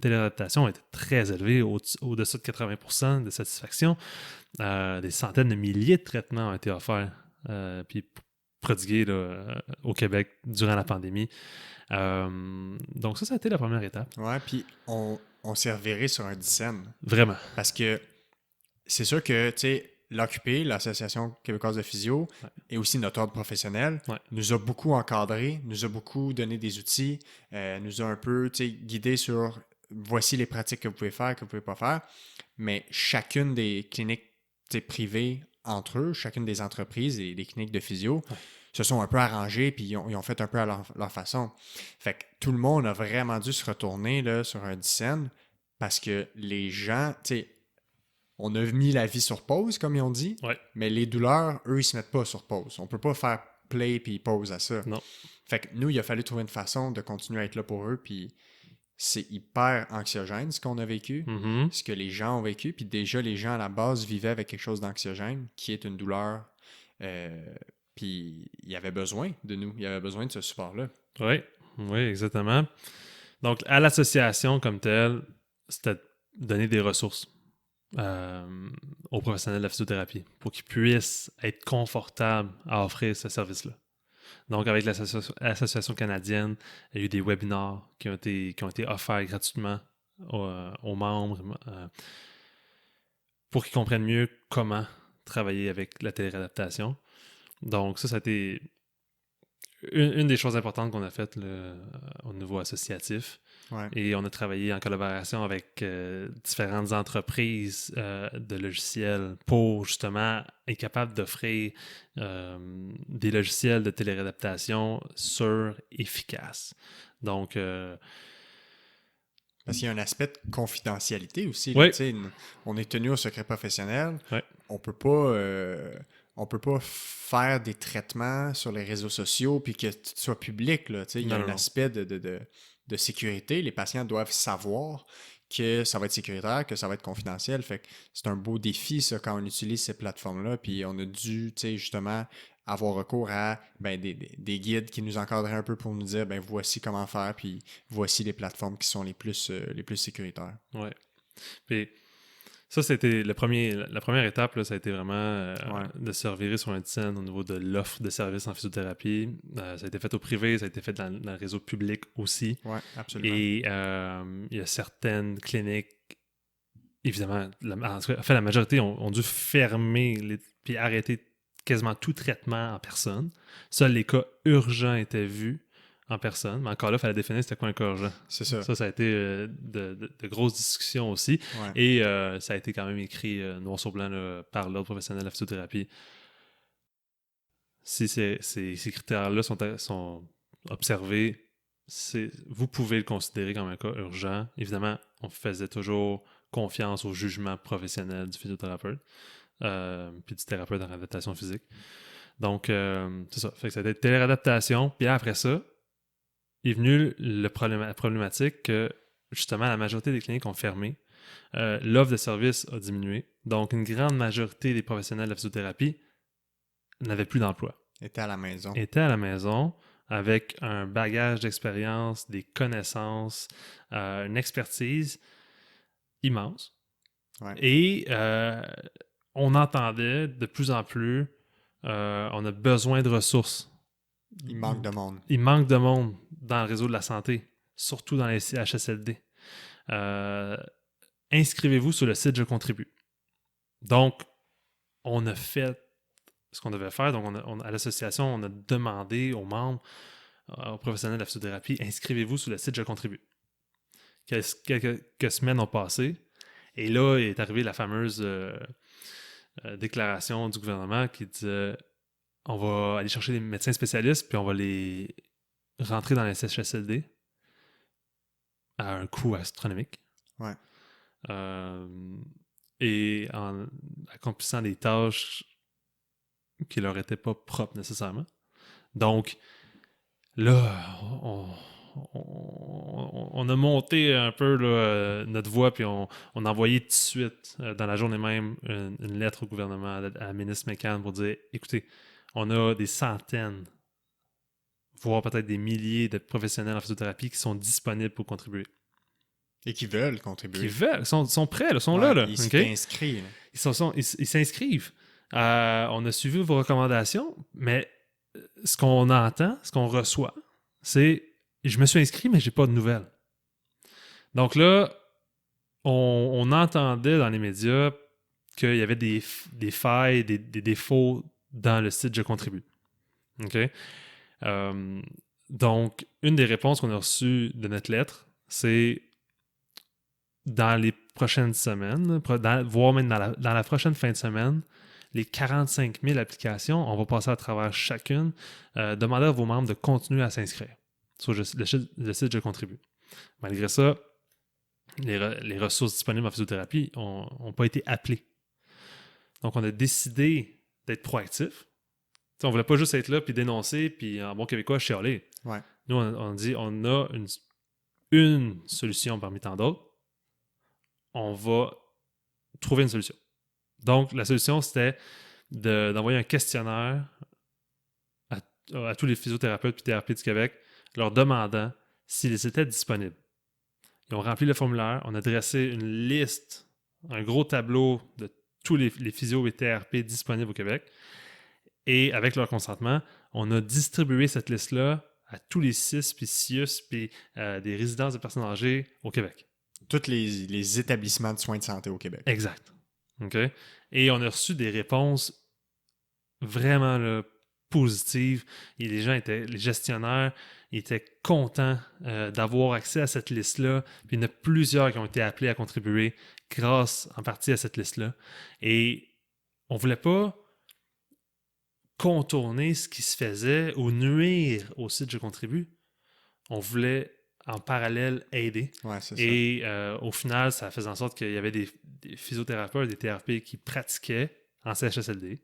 téléréadaptation était très élevé, au-dessus de 80% de satisfaction. Des centaines de milliers de traitements ont été offerts puis prodigués là, au Québec durant la pandémie. Donc ça a été la première étape. Ouais, puis on s'est reviré sur un dizaine. Vraiment. Parce que c'est sûr que, tu sais, l'AQP, l'Association québécoise de physio, et aussi notre ordre professionnel, nous a beaucoup encadré, nous a beaucoup donné des outils, nous a un peu, tu sais, guidé sur voici les pratiques que vous pouvez faire, que vous ne pouvez pas faire. Mais chacune des cliniques privées entre eux, chacune des entreprises et des cliniques de physio, se sont un peu arrangés puis ils ont fait un peu à leur façon. Fait que tout le monde a vraiment dû se retourner là, sur un dizaine parce que les gens, tu sais, on a mis la vie sur pause, comme ils ont dit, mais les douleurs, eux, ils se mettent pas sur pause. On peut pas faire play puis pause à ça. Non. Fait que nous, il a fallu trouver une façon de continuer à être là pour eux, puis c'est hyper anxiogène ce qu'on a vécu, ce que les gens ont vécu, puis déjà, les gens à la base vivaient avec quelque chose d'anxiogène, qui est une douleur, puis il y avait besoin de nous, il y avait besoin de ce support-là. Oui, exactement. Donc, à l'association comme telle, c'était donner des ressources aux professionnels de la physiothérapie pour qu'ils puissent être confortables à offrir ce service-là. Donc, avec l'association canadienne, il y a eu des webinars qui ont été offerts gratuitement aux membres pour qu'ils comprennent mieux comment travailler avec la téléréadaptation. Donc, ça a été une des choses importantes qu'on a faites au niveau associatif. Ouais. Et on a travaillé en collaboration avec différentes entreprises de logiciels pour justement être capable d'offrir des logiciels de téléréadaptation sûrs, efficaces. Donc, parce qu'il y a un aspect de confidentialité aussi. Oui. Là, on est tenu au secret professionnel. Oui. On peut pas faire des traitements sur les réseaux sociaux puis que tout soit public. Là, il y a un aspect de sécurité. Les patients doivent savoir que ça va être sécuritaire, que ça va être confidentiel. Fait que c'est un beau défi, ça, quand on utilise ces plateformes-là. Puis on a dû, justement, avoir recours à des guides qui nous encadrent un peu pour nous dire voici comment faire, puis voici les plateformes qui sont les plus sécuritaires. Oui. Puis ça, c'était la première étape, là, ça a été vraiment de se revirer sur un dizaine au niveau de l'offre de services en physiothérapie. Ça a été fait au privé, ça a été fait dans le réseau public aussi. Oui, absolument. Et il y a certaines cliniques, évidemment, la majorité ont dû fermer puis arrêter quasiment tout traitement en personne. Seuls les cas urgents étaient vus en personne, mais encore là, il fallait définir c'était quoi un cas urgent. C'est ça. Ça a été de grosses discussions aussi. Ouais. Et ça a été quand même écrit noir sur blanc là, par l'ordre professionnel de la physiothérapie. Si ces critères-là sont observés, vous pouvez le considérer comme un cas urgent. Évidemment, on faisait toujours confiance au jugement professionnel du physiothérapeute puis du thérapeute en réadaptation physique. Donc, c'est ça. Fait que ça a été téléréadaptation. Puis après ça, est venue la problématique que, justement, la majorité des cliniques ont fermé. L'offre de service a diminué. Donc, une grande majorité des professionnels de la physiothérapie n'avaient plus d'emploi. Étaient à la maison. Étaient à la maison avec un bagage d'expérience, des connaissances, une expertise immense. Ouais. Et on entendait de plus en plus, on a besoin de ressources. Il manque de monde. Il manque de monde dans le réseau de la santé, surtout dans les CHSLD. Inscrivez-vous sur le site Je contribue. Donc, on a fait ce qu'on devait faire. Donc, à l'association, on a demandé aux membres, aux professionnels de la physiothérapie, inscrivez-vous sur le site Je contribue. Quelques semaines ont passé. Et là est arrivée la fameuse déclaration du gouvernement qui disait on va aller chercher des médecins spécialistes puis on va les rentrer dans les CHSLD à un coût astronomique. Ouais. Et en accomplissant des tâches qui leur étaient pas propres nécessairement. Donc, là, on a monté un peu là, notre voix, puis on a envoyé tout de suite, dans la journée même, une lettre au gouvernement, à la ministre McCann, pour dire, écoutez, on a des centaines, voire peut-être des milliers de professionnels en physiothérapie qui sont disponibles pour contribuer. Et qui veulent contribuer. Qui veulent, sont prêts, là, sont là. Ils sont inscrits. Ils s'inscrivent. On a suivi vos recommandations, mais ce qu'on entend, ce qu'on reçoit, c'est je me suis inscrit, mais j'ai pas de nouvelles. Donc là, on entendait dans les médias qu'il y avait des failles, des défauts dans le site Je contribue. OK? Donc, une des réponses qu'on a reçues de notre lettre, c'est dans les prochaines semaines, voire même dans la prochaine fin de semaine, les 45 000 applications, on va passer à travers chacune, demander à vos membres de continuer à s'inscrire sur le site Je contribue. Malgré ça, les ressources disponibles en physiothérapie n'ont pas été appelées. Donc, on a décidé d'être proactif. T'sais, on ne voulait pas juste être là puis dénoncer puis en bon québécois chialer. Ouais. Nous, on dit on a une solution parmi tant d'autres. On va trouver une solution. Donc, la solution, c'était d'envoyer un questionnaire à tous les physiothérapeutes et thérapeutes du Québec, leur demandant s'ils étaient disponibles. Ils ont rempli le formulaire, on a dressé une liste, un gros tableau de tous les physios et TRP disponibles au Québec. Et avec leur consentement, on a distribué cette liste-là à tous les CIS, puis CIUS, puis des résidences de personnes âgées au Québec. Tous les établissements de soins de santé au Québec. Exact. OK? Et on a reçu des réponses vraiment là, positives. Et les gestionnaires étaient contents d'avoir accès à cette liste-là. Puis il y en a plusieurs qui ont été appelés à contribuer grâce en partie à cette liste-là. Et on ne voulait pas contourner ce qui se faisait ou nuire au site Je contribue. On voulait en parallèle aider. Ouais, c'est ça. Et au final, ça faisait en sorte qu'il y avait des physiothérapeutes, des TRP qui pratiquaient en CHSLD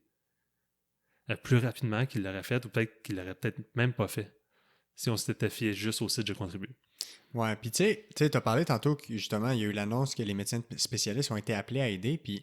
plus rapidement qu'ils l'auraient fait ou peut-être qu'ils l'auraient peut-être même pas fait si on s'était fié juste au site Je contribue. Ouais, puis tu sais, tu as parlé tantôt que justement, il y a eu l'annonce que les médecins spécialistes ont été appelés à aider, puis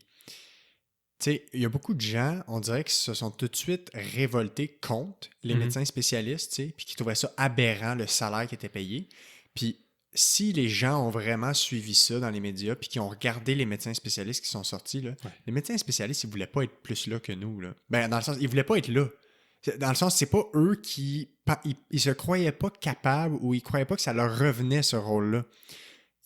tu sais, il y a beaucoup de gens, on dirait, qui se sont tout de suite révoltés contre les médecins spécialistes, tu sais, puis qui trouvaient ça aberrant, le salaire qui était payé. Puis si les gens ont vraiment suivi ça dans les médias, puis qui ont regardé les médecins spécialistes qui sont sortis, là, les médecins spécialistes, ils voulaient pas être plus là que nous, là. Ben, dans le sens, ils voulaient pas être là. Dans le sens, c'est pas eux qui... Ils se croyaient pas capables ou ils croyaient pas que ça leur revenait, ce rôle-là.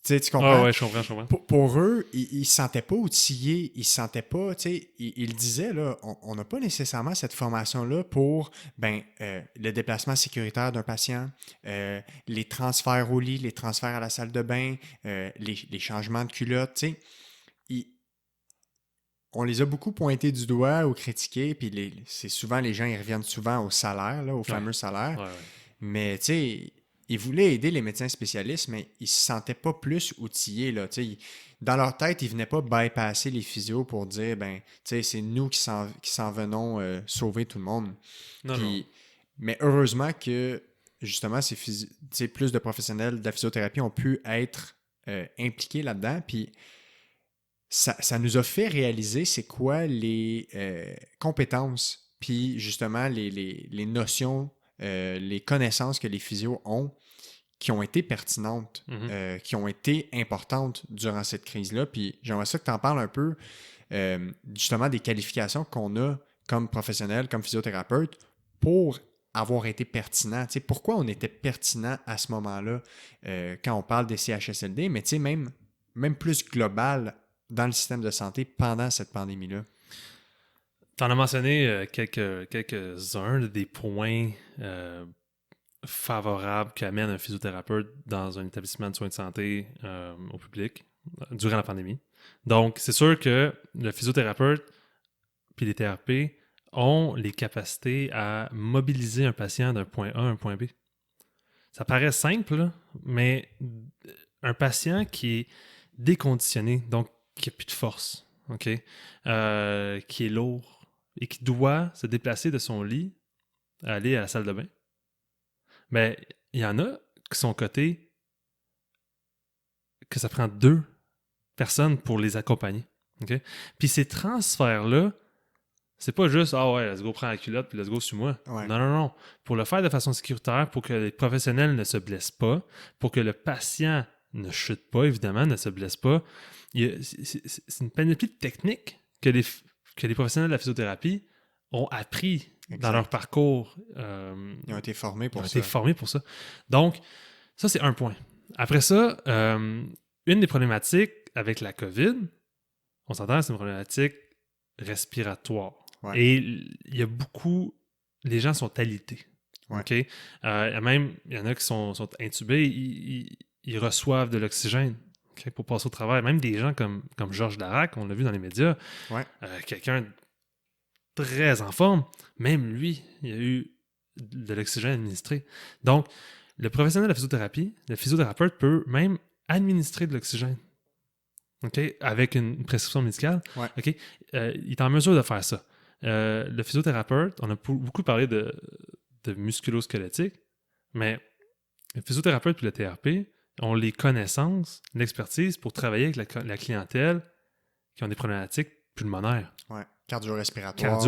Tu comprends? Ah ouais, je comprends. Pour eux, ils se sentaient pas outillés, ils se sentaient pas, tu sais, ils disaient, là, on n'a pas nécessairement cette formation-là pour, le déplacement sécuritaire d'un patient, les transferts au lit, les transferts à la salle de bain, les changements de culotte, tu sais. On les a beaucoup pointés du doigt ou critiqués, puis c'est souvent, les gens, ils reviennent souvent au salaire, là, au fameux salaire. Ouais. Mais, tu sais, ils voulaient aider les médecins spécialistes, mais ils se sentaient pas plus outillés, là. Tu sais, dans leur tête, ils venaient pas bypasser les physios pour dire, tu sais, c'est nous qui s'en venons sauver tout le monde. Non. Mais heureusement que, justement, plus de professionnels de la physiothérapie ont pu être impliqués là-dedans, puis ça nous a fait réaliser c'est quoi les compétences, puis justement les notions, les connaissances que les physios ont qui ont été pertinentes, qui ont été importantes durant cette crise-là. Puis j'aimerais ça que tu en parles un peu, justement, des qualifications qu'on a comme professionnel, comme physiothérapeute, pour avoir été pertinent. Tu sais, pourquoi on était pertinent à ce moment-là quand on parle des CHSLD, mais tu sais, même plus global dans le système de santé pendant cette pandémie-là. Tu en as mentionné quelques-uns des points favorables qu'amène un physiothérapeute dans un établissement de soins de santé au public durant la pandémie. Donc, c'est sûr que le physiothérapeute puis les TRP ont les capacités à mobiliser un patient d'un point A à un point B. Ça paraît simple, là, mais un patient qui est déconditionné, donc qui n'a plus de force, qui est lourd et qui doit se déplacer de son lit à aller à la salle de bain, mais il y en a qui sont cotés que ça prend 2 personnes pour les accompagner. Okay? Puis ces transferts-là, c'est pas juste « Ah ouais, let's go, prends la culotte, puis let's go, suis-moi. Ouais. » Non. Pour le faire de façon sécuritaire, pour que les professionnels ne se blessent pas, pour que le patient ne chute pas, évidemment, ne se blesse pas, c'est une panoplie de techniques que les professionnels de la physiothérapie ont appris dans leur parcours. Ils ont été formés pour ça. Ils ont été formés pour ça. Donc, ça, c'est un point. Après ça, une des problématiques avec la COVID, on s'entend, c'est une problématique respiratoire. Ouais. Et il y a beaucoup... Les gens sont alités. Ouais. Okay? Même, il y en a qui sont intubés, ils reçoivent de l'oxygène pour passer au travail. Même des gens comme Georges Larac, on l'a vu dans les médias, quelqu'un très en forme, même lui, il a eu de l'oxygène administré. Donc, le professionnel de la physiothérapie, le physiothérapeute peut même administrer de l'oxygène. Avec une prescription médicale. Ouais. Il est en mesure de faire ça. Le physiothérapeute, on a beaucoup parlé de musculo-squelettique, mais le physiothérapeute et le TRP ont les connaissances, l'expertise pour travailler avec la clientèle qui ont des problématiques pulmonaires. Ouais. Cardio-respiratoire.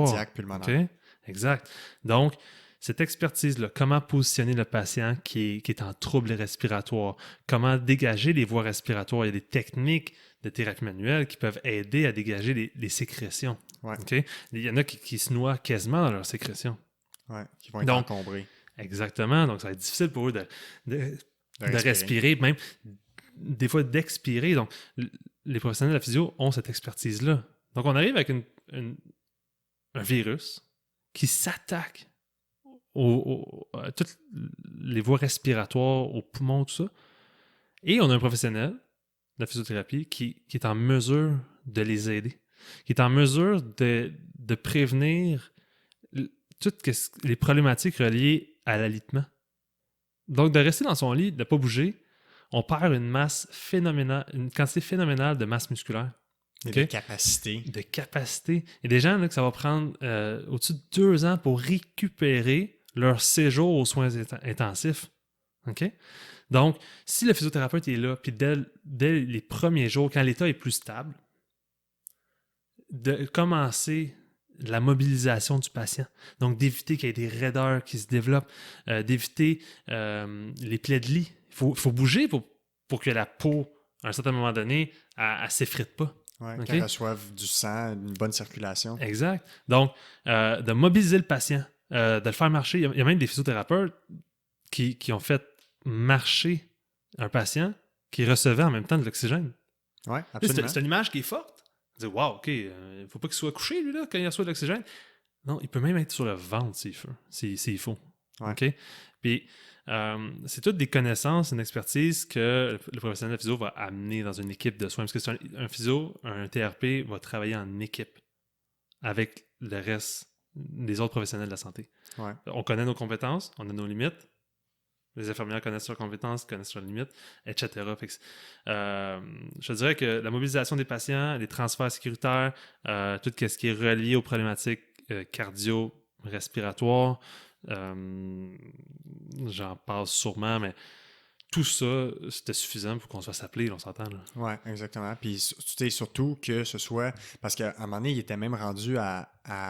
Cardiaque, pulmonaire. Okay? Exact. Donc, cette expertise-là, comment positionner le patient qui est en trouble respiratoire, comment dégager les voies respiratoires. Il y a des techniques de thérapie manuelle qui peuvent aider à dégager les sécrétions. Ouais. Okay? Il y en a qui se noient quasiment dans leurs sécrétions. Ouais, qui vont être encombrés. Exactement. Donc, ça va être difficile pour eux de respirer, même des fois d'expirer. Donc, les professionnels de la physio ont cette expertise-là. Donc, on arrive avec un virus qui s'attaque à toutes les voies respiratoires, aux poumons, tout ça. Et on a un professionnel de la physiothérapie qui est en mesure de les aider, qui est en mesure de prévenir toutes les problématiques reliées à l'alitement. Donc, de rester dans son lit, de ne pas bouger, on perd une quantité phénoménale de masse musculaire. Et de capacité. De capacité. Il y a des gens là, que ça va prendre au-dessus de 2 ans pour récupérer leur séjour aux soins intensifs. OK? Donc, si le physiothérapeute est là, puis dès les premiers jours, quand l'état est plus stable, de commencer la mobilisation du patient. Donc, d'éviter qu'il y ait des raideurs qui se développent, d'éviter les plaies de lit. Il faut bouger pour que la peau, à un certain moment donné, elle s'effrite pas. Ouais, qu'elle reçoive du sang, une bonne circulation. Exact. Donc, de mobiliser le patient, de le faire marcher. Il y a même des physiothérapeutes qui ont fait marcher un patient qui recevait en même temps de l'oxygène. Oui, absolument. C'est une image qui est forte. On dit, wow, OK, il ne faut pas qu'il soit couché, lui, là, quand il reçoit de l'oxygène. Non, il peut même être sur le ventre s'il faut. Ouais. OK? Puis, c'est toutes des connaissances, une expertise que le professionnel de physio va amener dans une équipe de soins. Parce que un physio, un TRP va travailler en équipe avec le reste des autres professionnels de la santé. Ouais. On connaît nos compétences, on a nos limites. Les infirmières connaissent leurs compétences, connaissent leurs limites, etc. Fait que, je dirais que la mobilisation des patients, les transferts sécuritaires, tout ce qui est relié aux problématiques cardio-respiratoires, j'en parle sûrement, mais tout ça, c'était suffisant pour qu'on se fasse appeler, on s'entend. Oui, exactement. Puis surtout que ce soit... Parce qu'à un moment donné, il était même rendu à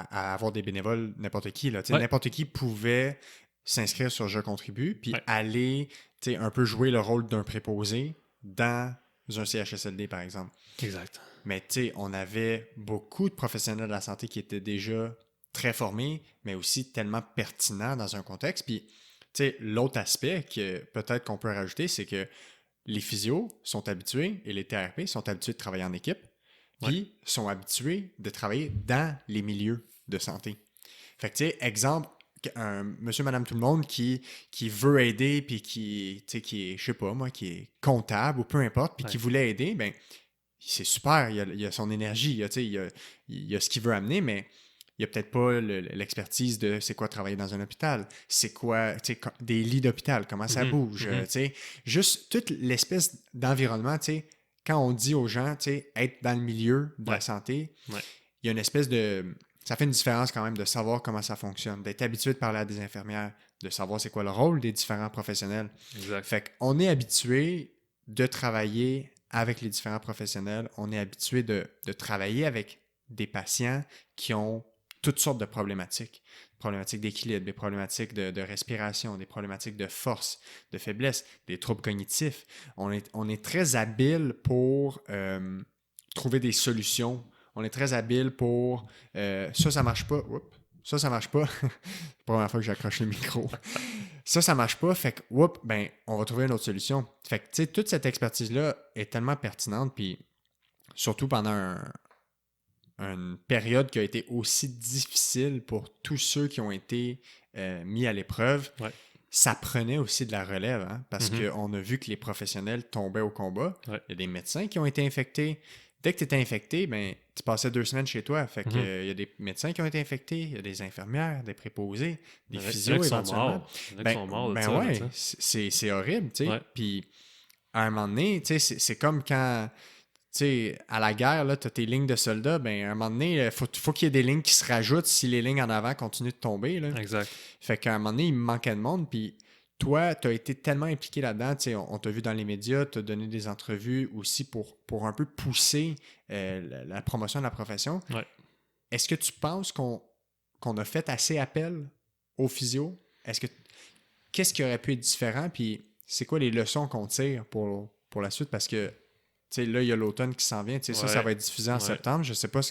avoir des bénévoles, n'importe qui. Là. Ouais. N'importe qui pouvait s'inscrire sur Je contribue, puis Ouais. aller un peu jouer le rôle d'un préposé dans un CHSLD, par exemple. Exact. Mais on avait beaucoup de professionnels de la santé qui étaient déjà très formés, mais aussi tellement pertinents dans un contexte. Puis, l'autre aspect que peut-être qu'on peut rajouter, c'est que les physios sont habitués et les TRP sont habitués de travailler en équipe, puis sont habitués de travailler dans les milieux de santé. Fait que, exemple, un monsieur, madame, tout le monde qui veut aider, puis qui est, je sais pas moi, qui est comptable ou peu importe, puis qui voulait aider, ben c'est super, il a son énergie, il a ce qu'il veut amener, mais il n'y a peut-être pas l'expertise de c'est quoi travailler dans un hôpital, c'est quoi des lits d'hôpital, comment ça bouge, juste toute l'espèce d'environnement, quand on dit aux gens, être dans le milieu de la santé, il y a une espèce de... Ça fait une différence quand même de savoir comment ça fonctionne, d'être habitué de parler à des infirmières, de savoir c'est quoi le rôle des différents professionnels. Exact. Fait qu'on est habitué de travailler avec les différents professionnels, on est habitué de travailler avec des patients qui ont toutes sortes de problématiques. Des problématiques d'équilibre, des problématiques de respiration, des problématiques de force, de faiblesse, des troubles cognitifs. On est très habile pour trouver des solutions. On est très habile pour ça marche pas. Oups, ça marche pas. C'est la première fois que j'accroche le micro. Ça marche pas, fait que, on va trouver une autre solution. Fait que, toute cette expertise-là est tellement pertinente, puis surtout pendant une période qui a été aussi difficile pour tous ceux qui ont été mis à l'épreuve, ça prenait aussi de la relève, hein, parce qu'on a vu que les professionnels tombaient au combat. Il y a des médecins qui ont été infectés. Dès que tu étais infecté, tu passais 2 semaines chez toi. Fait que, il y a des médecins qui ont été infectés, il y a des infirmières, des préposés, des physios éventuellement. C'est horrible, tu sais. Puis, à un moment donné, c'est comme quand, à la guerre, tu as tes lignes de soldats, à un moment donné, il faut qu'il y ait des lignes qui se rajoutent si les lignes en avant continuent de tomber. Là. Exact. Fait qu'à un moment donné, il me manquait de monde, puis toi, tu as été tellement impliqué là-dedans, on t'a vu dans les médias, tu as donné des entrevues aussi pour un peu pousser la promotion de la profession. Est-ce que tu penses qu'on a fait assez appel aux physios? Qu'est-ce qui aurait pu être différent? Puis c'est quoi les leçons qu'on tire pour la suite? Parce que là, il y a l'automne qui s'en vient. Ça va être diffusé en septembre. Je sais pas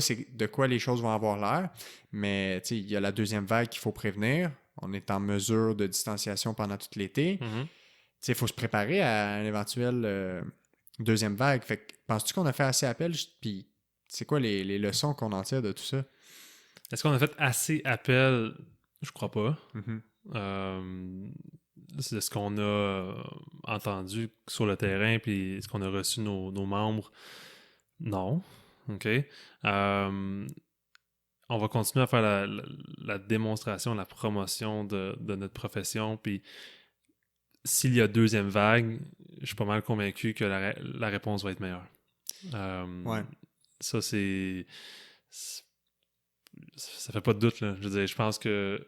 c'est de quoi les choses vont avoir l'air, mais il y a la deuxième vague qu'il faut prévenir. On est en mesure de distanciation pendant tout l'été. Il faut se préparer à une éventuelle deuxième vague. Fait que, penses-tu qu'on a fait assez appel? Puis, c'est quoi les leçons qu'on en tire de tout ça? Est-ce qu'on a fait assez appel? Je crois pas. C'est ce qu'on a entendu sur le terrain, puis ce qu'on a reçu nos membres. Non. OK. On va continuer à faire la démonstration, la promotion de notre profession. Puis s'il y a deuxième vague, je suis pas mal convaincu que la réponse va être meilleure. Ça, ça fait pas de doute, là. Je veux dire, je pense que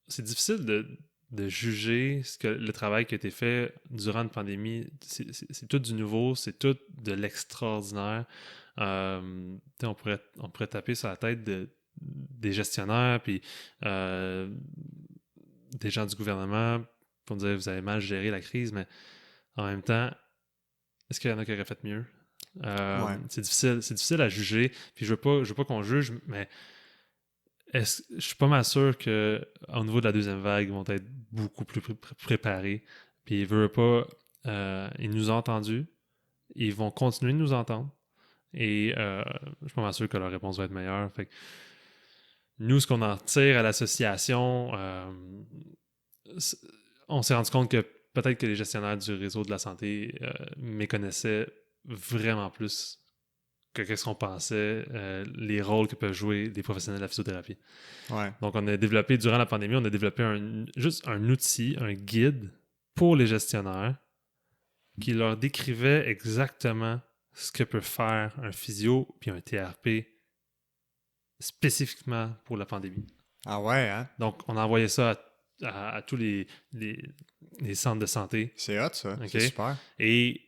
c'est difficile de juger le travail qui a été fait durant une pandémie. C'est tout du nouveau, c'est tout de l'extraordinaire. On pourrait taper sur la tête des gestionnaires puis des gens du gouvernement pour dire vous avez mal géré la crise, mais en même temps, est-ce qu'il y en a qui auraient fait mieux? C'est difficile à juger. Puis je veux pas qu'on juge, mais je suis pas mal sûr qu'au niveau de la deuxième vague, ils vont être beaucoup plus préparés. Puis ils veulent pas. Ils nous ont entendus. Ils vont continuer de nous entendre. Et je suis pas mal sûr que leur réponse va être meilleure. Fait que nous, ce qu'on en tire à l'association, on s'est rendu compte que peut-être que les gestionnaires du réseau de la santé méconnaissaient vraiment plus que qu'est-ce qu'on pensait, les rôles que peuvent jouer des professionnels de la physiothérapie. Donc, on a développé, durant la pandémie, juste un outil, un guide pour les gestionnaires qui leur décrivait exactement ce que peut faire un physio puis un TRP spécifiquement pour la pandémie. Ah ouais, hein? Donc, on a envoyé ça à tous les centres de santé. C'est hot, ça. Okay? C'est super. Et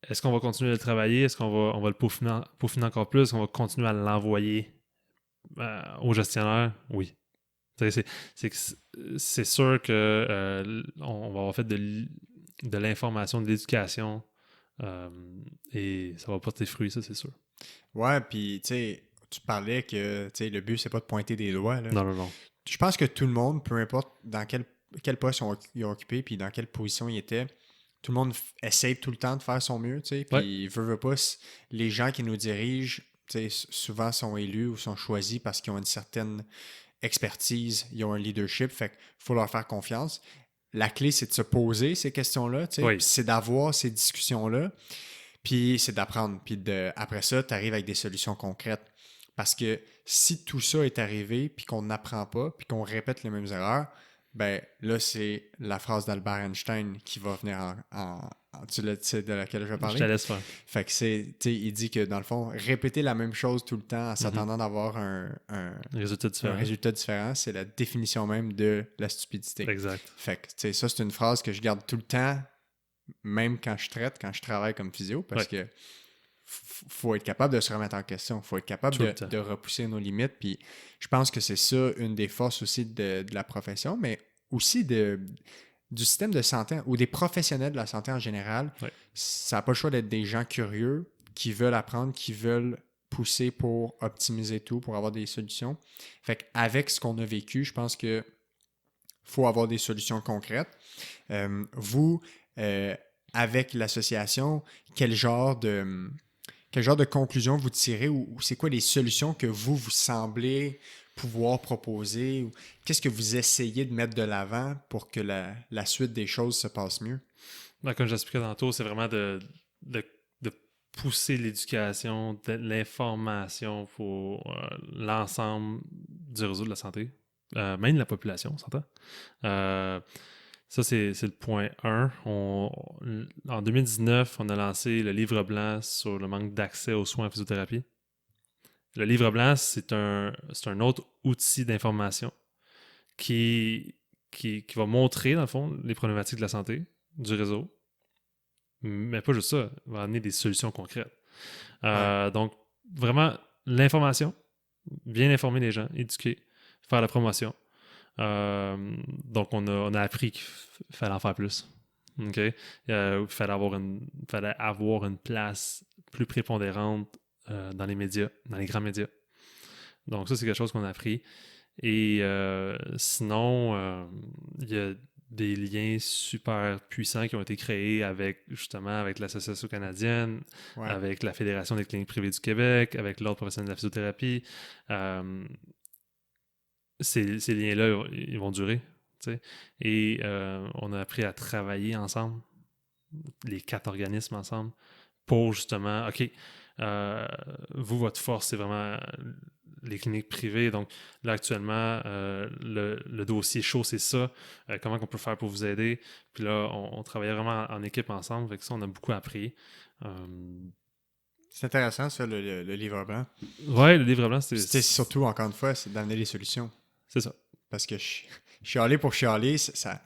est-ce qu'on va continuer à le travailler? Est-ce qu'on va le peaufiner encore plus? Est-ce qu'on va continuer à l'envoyer aux gestionnaires? Oui. C'est sûr que on va avoir fait de l'information, de l'éducation, et ça va porter fruit, ça, c'est sûr. Ouais, puis tu sais, tu parlais que tu sais, le but, c'est pas de pointer des doigts, là. Non, non, non. Je pense que tout le monde, peu importe dans quel poste ils ont occupé puis dans quelle position ils étaient, tout le monde essaie tout le temps de faire son mieux, tu sais, Ouais. puis veut pas, les gens qui nous dirigent, tu sais, souvent sont élus ou sont choisis parce qu'ils ont une certaine expertise, ils ont un leadership, fait qu'il faut leur faire confiance. La clé, c'est de se poser ces questions-là, tu sais, Oui. puis c'est d'avoir ces discussions-là, puis c'est d'apprendre. Puis après ça, tu arrives avec des solutions concrètes. Parce que si tout ça est arrivé, puis qu'on n'apprend pas, puis qu'on répète les mêmes erreurs, ben là, c'est la phrase d'Albert Einstein qui va venir tu sais de laquelle je vais Je parler. te laisse faire. Fait que il dit que dans le fond, répéter la même chose tout le temps en s'attendant d'avoir un Résultat différent. résultat différent, c'est la définition même de la stupidité. Exact. Fait que, tu sais, ça, c'est une phrase que je garde tout le temps, même quand je travaille comme physio, parce que faut être capable de se remettre en question. Faut être capable de repousser nos limites. Puis je pense que c'est ça une des forces aussi de la profession, mais aussi du système de santé ou des professionnels de la santé en général. Ouais. Ça n'a pas le choix d'être des gens curieux qui veulent apprendre, qui veulent pousser pour optimiser tout, pour avoir des solutions. Fait qu'avec ce qu'on a vécu, je pense que faut avoir des solutions concrètes. Avec l'association, quel genre de conclusion vous tirez ou c'est quoi les solutions que vous semblez pouvoir proposer? Ou qu'est-ce que vous essayez de mettre de l'avant pour que la suite des choses se passe mieux? Ben, comme j'expliquais tantôt, c'est vraiment de pousser l'éducation, l'information pour l'ensemble du réseau de la santé, même de la population, on s'entend. Ça, c'est le point 1. En 2019, on a lancé le livre blanc sur le manque d'accès aux soins en physiothérapie. Le livre blanc, c'est un autre outil d'information qui va montrer, dans le fond, les problématiques de la santé du réseau. Mais pas juste ça, il va amener des solutions concrètes. Donc, vraiment, l'information, bien informer les gens, éduquer, faire la promotion. Donc, on a appris qu'il fallait en faire plus. Okay? Il fallait avoir une place plus prépondérante dans les médias, dans les grands médias. Donc, ça, c'est quelque chose qu'on a appris. Et sinon, il y a des liens super puissants qui ont été créés avec l'Association canadienne, avec la Fédération des cliniques privées du Québec, avec l'Ordre professionnel de la physiothérapie. Ces liens-là, ils vont durer. T'sais. Et on a appris à travailler ensemble, les 4 organismes ensemble, pour justement, OK, votre force, c'est vraiment les cliniques privées. Donc là, actuellement, le dossier chaud, c'est ça. Comment on peut faire pour vous aider? Puis là, on travaillait vraiment en équipe ensemble. Avec ça, on a beaucoup appris. C'est intéressant, ça, le livre blanc. Ouais, le livre blanc, c'est surtout, encore une fois, c'est d'amener les solutions. C'est ça. Parce que chialer pour chialer, ça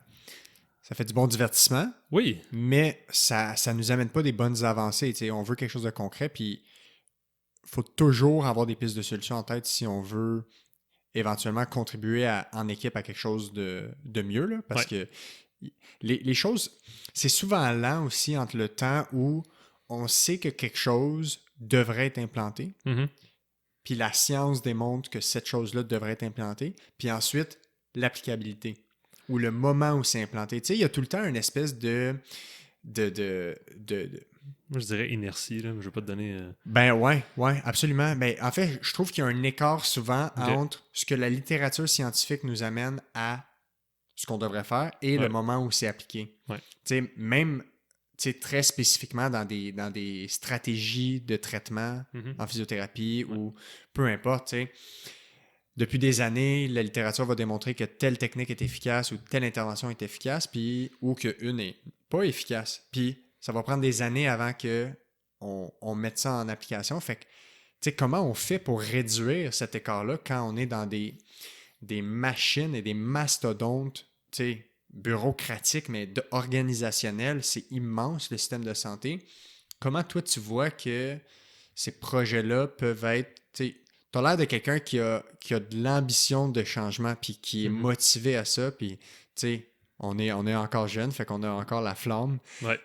fait du bon divertissement. Oui. Mais ça nous amène pas des bonnes avancées. T'sais. On veut quelque chose de concret, puis il faut toujours avoir des pistes de solutions en tête si on veut éventuellement contribuer en équipe à quelque chose de mieux. Là, parce que les choses, c'est souvent lent aussi entre le temps où on sait que quelque chose devrait être implanté, puis la science démontre que cette chose-là devrait être implantée, puis ensuite, l'applicabilité ou le moment où c'est implanté. Tu sais, il y a tout le temps une espèce de Moi, je dirais inertie, là, mais je ne vais pas te donner... Ben ouais, absolument. Ben, en fait, je trouve qu'il y a un écart souvent entre ce que la littérature scientifique nous amène à ce qu'on devrait faire et le moment où c'est appliqué. Ouais. Tu sais, même très spécifiquement dans des stratégies de traitement en physiothérapie ou peu importe, tu sais. Depuis des années, la littérature va démontrer que telle technique est efficace ou telle intervention est efficace, ou qu'une n'est pas efficace. Puis ça va prendre des années avant qu'on mette ça en application. Fait que, tu sais, comment on fait pour réduire cet écart-là quand on est dans des machines et des mastodontes, tu sais, bureaucratiques, mais organisationnels, c'est immense le système de santé. Comment toi tu vois que ces projets-là peuvent être, tu sais, t'as l'air de quelqu'un qui a de l'ambition de changement, puis qui est motivé à ça, puis, tu sais, on est encore jeune, fait qu'on a encore la flamme. Ouais.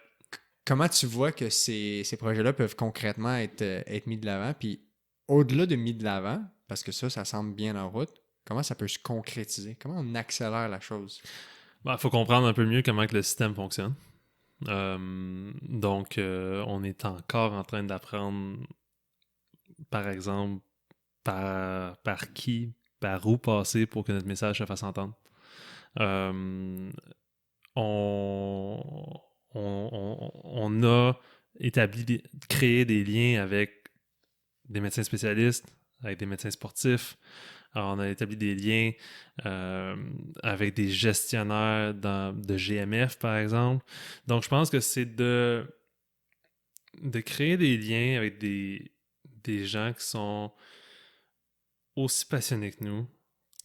Comment tu vois que ces projets-là peuvent concrètement être mis de l'avant? Puis au-delà de mis de l'avant, parce que ça semble bien en route, comment ça peut se concrétiser? Comment on accélère la chose? Il faut comprendre un peu mieux comment que le système fonctionne. Donc, on est encore en train d'apprendre, par exemple, par où passer pour que notre message se fasse entendre. On a créé des liens avec des médecins spécialistes, avec des médecins sportifs. Alors, on a établi des liens avec des gestionnaires de GMF, par exemple. Donc, je pense que c'est de créer des liens avec des gens qui sont aussi passionnés que nous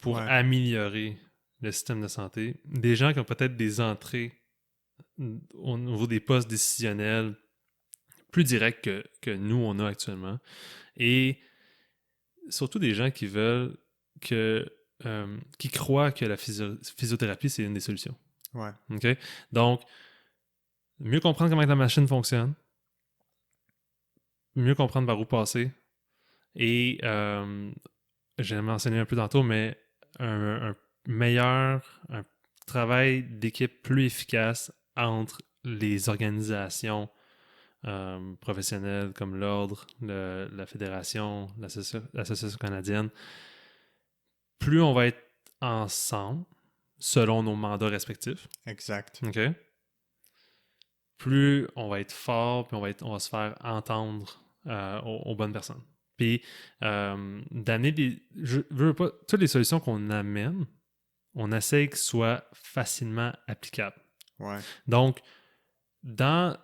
pour améliorer le système de santé. Des gens qui ont peut-être des entrées au niveau des postes décisionnels plus directs que nous, on a actuellement. Et surtout des gens qui veulent qui croient que la physiothérapie, c'est une des solutions. Ouais. OK? Donc, mieux comprendre comment la machine fonctionne, mieux comprendre par où passer, et j'ai mentionné un peu tantôt, mais un travail d'équipe plus efficace entre les organisations professionnelles comme l'Ordre, la Fédération, l'Association canadienne. Plus on va être ensemble, selon nos mandats respectifs. Exact. OK? Plus on va être fort, puis on va se faire entendre aux bonnes personnes. Puis, d'amener je veux pas, toutes les solutions qu'on amène, on essaie qu'elles soient facilement applicables. Ouais. Donc, dans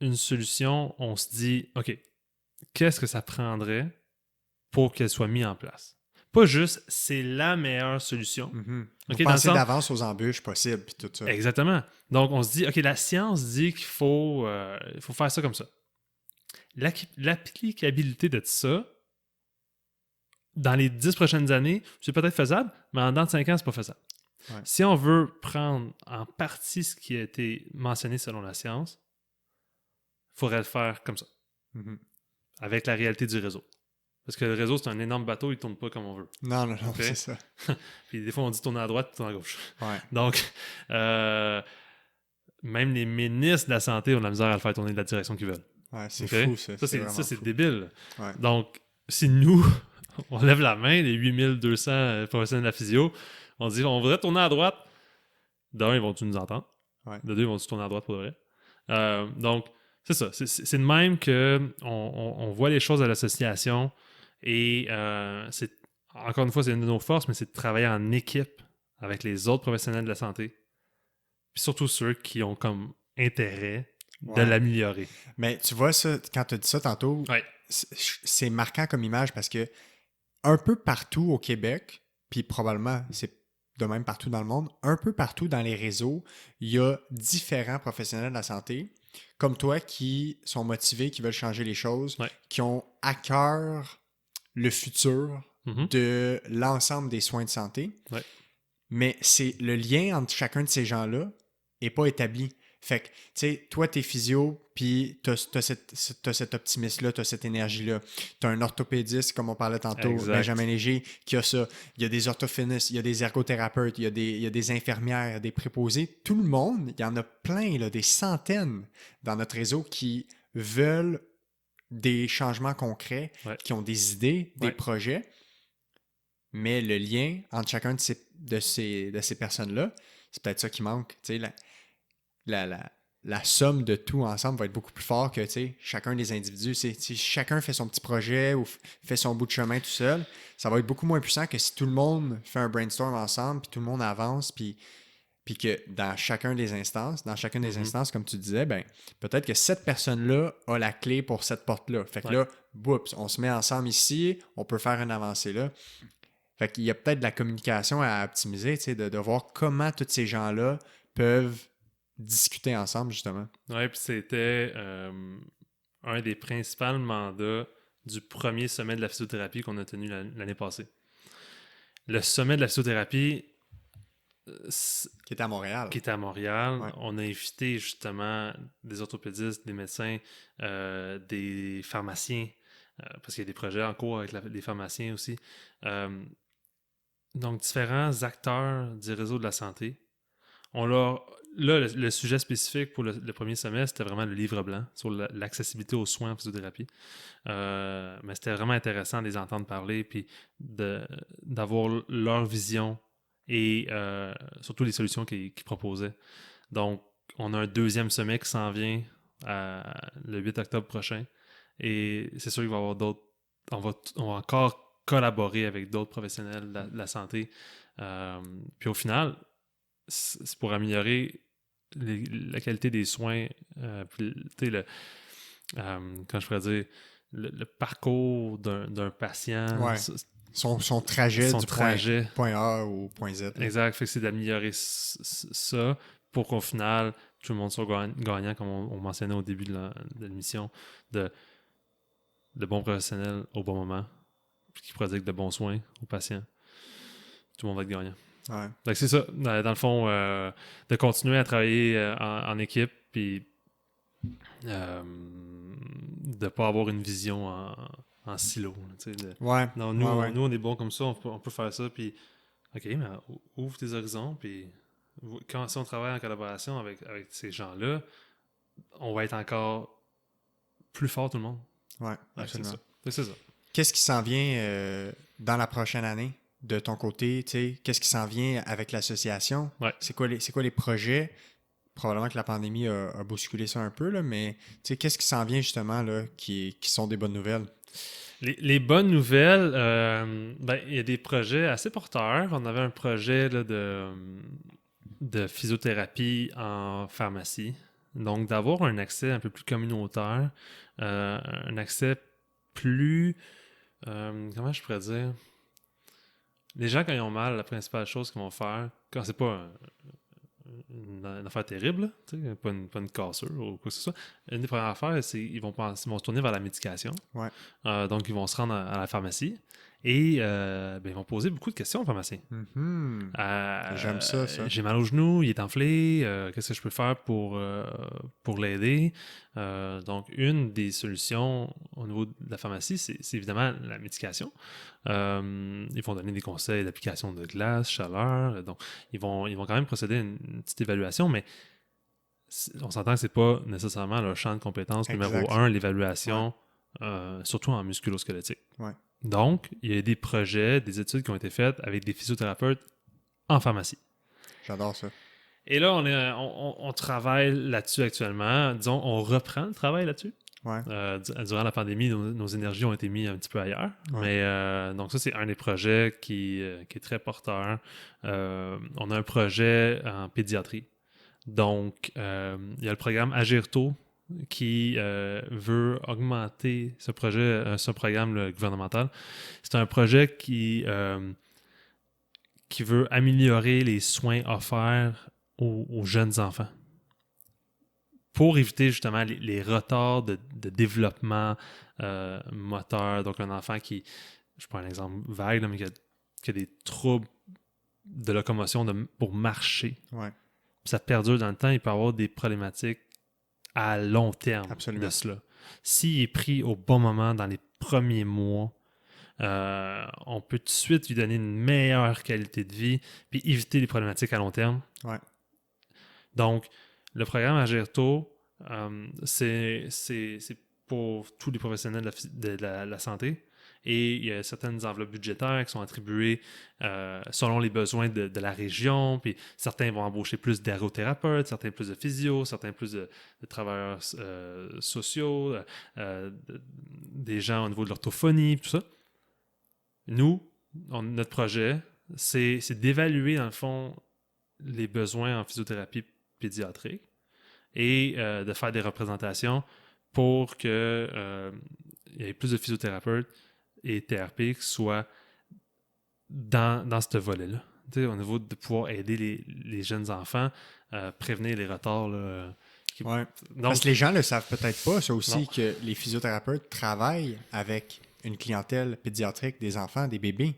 une solution, on se dit, OK, qu'est-ce que ça prendrait pour qu'elle soit mise en place? Pas juste, c'est la meilleure solution. Mm-hmm. Okay, penser d'avance aux embûches possibles, puis tout ça. Exactement. Donc, on se dit, OK, la science dit qu'il faut faire ça comme ça. L'applicabilité de ça, dans les 10 prochaines années, c'est peut-être faisable, mais en dedans de 5 ans, c'est pas faisable. Ouais. Si on veut prendre en partie ce qui a été mentionné selon la science, il faudrait le faire comme ça, avec la réalité du réseau. Parce que le réseau, c'est un énorme bateau, il ne tourne pas comme on veut. Non, okay? C'est ça. Puis des fois, on dit tourner à droite, puis tourner à gauche. Ouais. Donc, même les ministres de la Santé ont de la misère à le faire tourner de la direction qu'ils veulent. Ouais, c'est fou, ça. Ça, c'est débile. Ouais. Donc, si nous, on lève la main, les 8200 professionnels de la physio, on dit, on voudrait tourner à droite. D'un, ils vont-tu nous entendre? Ouais. De deux, ils vont-tu tourner à droite pour de vrai? Donc, c'est ça. C'est de même qu'on voit les choses à l'association et c'est, encore une fois, c'est une de nos forces, mais c'est de travailler en équipe avec les autres professionnels de la santé. Puis surtout ceux qui ont comme intérêt de l'améliorer. Mais tu vois, ça, quand tu as dit ça tantôt, c'est marquant comme image parce que un peu partout au Québec, puis probablement c'est de même partout dans le monde, un peu partout dans les réseaux, il y a différents professionnels de la santé, comme toi, qui sont motivés, qui veulent changer les choses, qui ont à cœur le futur de l'ensemble des soins de santé. Ouais. Mais c'est le lien entre chacun de ces gens-là n'est pas établi. Fait que, tu sais, toi, t'es physio, puis t'as cet optimisme-là, t'as cette énergie-là. T'as un orthopédiste, comme on parlait tantôt, Benjamin Léger, qui a ça. Il y a des orthophonistes, il y a des ergothérapeutes, il y a des infirmières, des préposés. Tout le monde, il y en a plein, là, des centaines dans notre réseau qui veulent des changements concrets, qui ont des idées, des projets. Mais le lien entre chacun de ces personnes-là, c'est peut-être ça qui manque. Tu sais, la somme de tout ensemble va être beaucoup plus fort que chacun des individus. Si chacun fait son petit projet ou fait son bout de chemin tout seul, ça va être beaucoup moins puissant que si tout le monde fait un brainstorm ensemble, puis tout le monde avance, puis que dans chacune des instances, comme tu disais, ben peut-être que cette personne-là a la clé pour cette porte-là. Fait que là, oups, on se met ensemble ici, on peut faire une avancée là. Fait qu'il y a peut-être de la communication à optimiser, de voir comment tous ces gens-là peuvent discuter ensemble, justement. Oui, puis c'était un des principaux mandats du premier sommet de la physiothérapie qu'on a tenu l'année passée. Le sommet de la physiothérapie, qui était à Montréal. Ouais. On a invité justement des orthopédistes, des médecins, des pharmaciens, parce qu'il y a des projets en cours avec les pharmaciens aussi. Donc, différents acteurs du réseau de la santé. Là, le sujet spécifique pour le premier semestre, c'était vraiment le livre blanc sur l'accessibilité aux soins en physiothérapie. Mais c'était vraiment intéressant de les entendre parler puis d'avoir leur vision et surtout les solutions qu'ils proposaient. Donc, on a un deuxième sommet qui s'en vient le 8 octobre prochain. Et c'est sûr qu'il va y avoir d'autres... On va encore collaborer avec d'autres professionnels de la santé. Puis au final, c'est pour améliorer la qualité des soins, quand je pourrais dire, le parcours d'un patient. Ouais. Son trajet du point A au point Z. Là. Exact. Fait que c'est d'améliorer ça pour qu'au final, tout le monde soit gagnant, comme on mentionnait au début de l'émission, de bons professionnels au bon moment, puis qui prodiguent de bons soins aux patients. Tout le monde va être gagnant. Ouais. Donc c'est ça, dans le fond, de continuer à travailler en équipe, puis de ne pas avoir une vision en silo. Ouais. Non, nous, on est bons comme ça, on peut faire ça, puis OK, mais ouvre tes horizons, puis si on travaille en collaboration avec ces gens-là, on va être encore plus fort tout le monde. Ouais, absolument. C'est ça. Qu'est-ce qui s'en vient dans la prochaine année de ton côté? Qu'est-ce qui s'en vient avec l'association? Ouais. C'est quoi les projets? Probablement que la pandémie a bousculé ça un peu, là, mais qu'est-ce qui s'en vient justement là, qui sont des bonnes nouvelles? Les bonnes nouvelles, il y a des projets assez porteurs. On avait un projet là, de physiothérapie en pharmacie. Donc, d'avoir un accès un peu plus communautaire, un accès plus... comment je pourrais dire? Les gens, quand ils ont mal, la principale chose qu'ils vont faire, quand c'est pas une affaire terrible, pas une cassure ou quoi que ce soit, une des premières affaires, c'est qu'ils vont se tourner vers la médication. Ouais. Donc, ils vont se rendre à la pharmacie et ils vont poser beaucoup de questions au pharmacien. Mm-hmm. J'aime ça. J'ai mal au genou, il est enflé, qu'est-ce que je peux faire pour l'aider? Donc, une des solutions au niveau de la pharmacie, c'est évidemment la médication. Ils vont donner des conseils d'application de glace, chaleur. Donc, ils vont quand même procéder à une petite évaluation, mais on s'entend que c'est pas nécessairement leur champ de compétences numéro 1, l'évaluation, surtout en musculo-squelettique. Ouais. Donc, il y a des projets, des études qui ont été faites avec des physiothérapeutes en pharmacie. J'adore ça. Et là, on travaille là-dessus actuellement. Disons, on reprend le travail là-dessus. Ouais. Durant la pandémie, nos énergies ont été mises un petit peu ailleurs. Ouais. Mais donc ça, c'est un des projets qui est très porteur. On a un projet en pédiatrie. Donc, il y a le programme Agir tôt qui veut augmenter ce programme gouvernemental. C'est un projet qui veut améliorer les soins offerts aux jeunes enfants pour éviter justement les retards de développement moteur. Donc, un enfant qui, je prends un exemple vague, mais qui a des troubles de locomotion pour marcher. Ouais. Ça perdure dans le temps, il peut avoir des problématiques à long terme. Absolument. De cela. S'il est pris au bon moment dans les premiers mois, on peut tout de suite lui donner une meilleure qualité de vie puis éviter les problématiques à long terme. Ouais. Donc, le programme Agir tôt, c'est pour tous les professionnels de la santé. Et il y a certaines enveloppes budgétaires qui sont attribuées selon les besoins de la région. Puis certains vont embaucher plus d'ergothérapeutes, certains plus de physio, certains plus de travailleurs sociaux, des gens au niveau de l'orthophonie, tout ça. Nous, notre projet, c'est d'évaluer, dans le fond, les besoins en physiothérapie pédiatrique et de faire des représentations pour qu'il y ait plus de physiothérapeutes et TRP qui soient dans ce volet-là. Au niveau de pouvoir aider les jeunes enfants, prévenir les retards là, Ouais. Donc, Parce que les gens ne le savent peut-être pas, ça aussi, Non. que les physiothérapeutes travaillent avec une clientèle pédiatrique, des enfants, des bébés,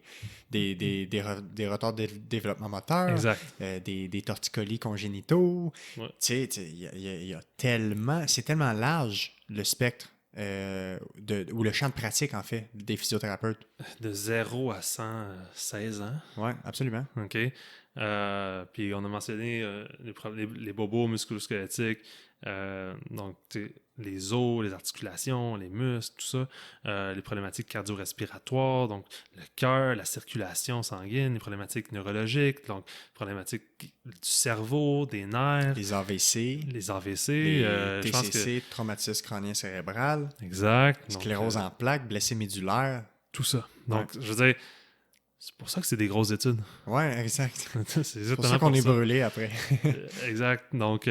des retards de développement moteur, exact. des torticolis congénitaux. Ouais. Tu sais, il y a tellement... C'est tellement large, le spectre, ou le champ de pratique, en fait, des physiothérapeutes. De 0 à 116 ans. Oui, absolument. OK. Puis on a mentionné les bobos musculo-squelettiques, donc les os, les articulations, les muscles, tout ça, les problématiques cardio-respiratoires, donc le cœur, la circulation sanguine, les problématiques neurologiques, donc problématiques du cerveau, des nerfs, Les AVC, les AVC, les je pense que... TCC, traumatisme crânien cérébral, Exact. sclérose en plaques, blessés médulaires. Tout ça. Donc, Ouais. je veux dire, c'est pour ça que c'est des grosses études. Oui, exact. C'est C'est pour exactement ça qu'on pour est ça. brûlé après. Exact. Donc,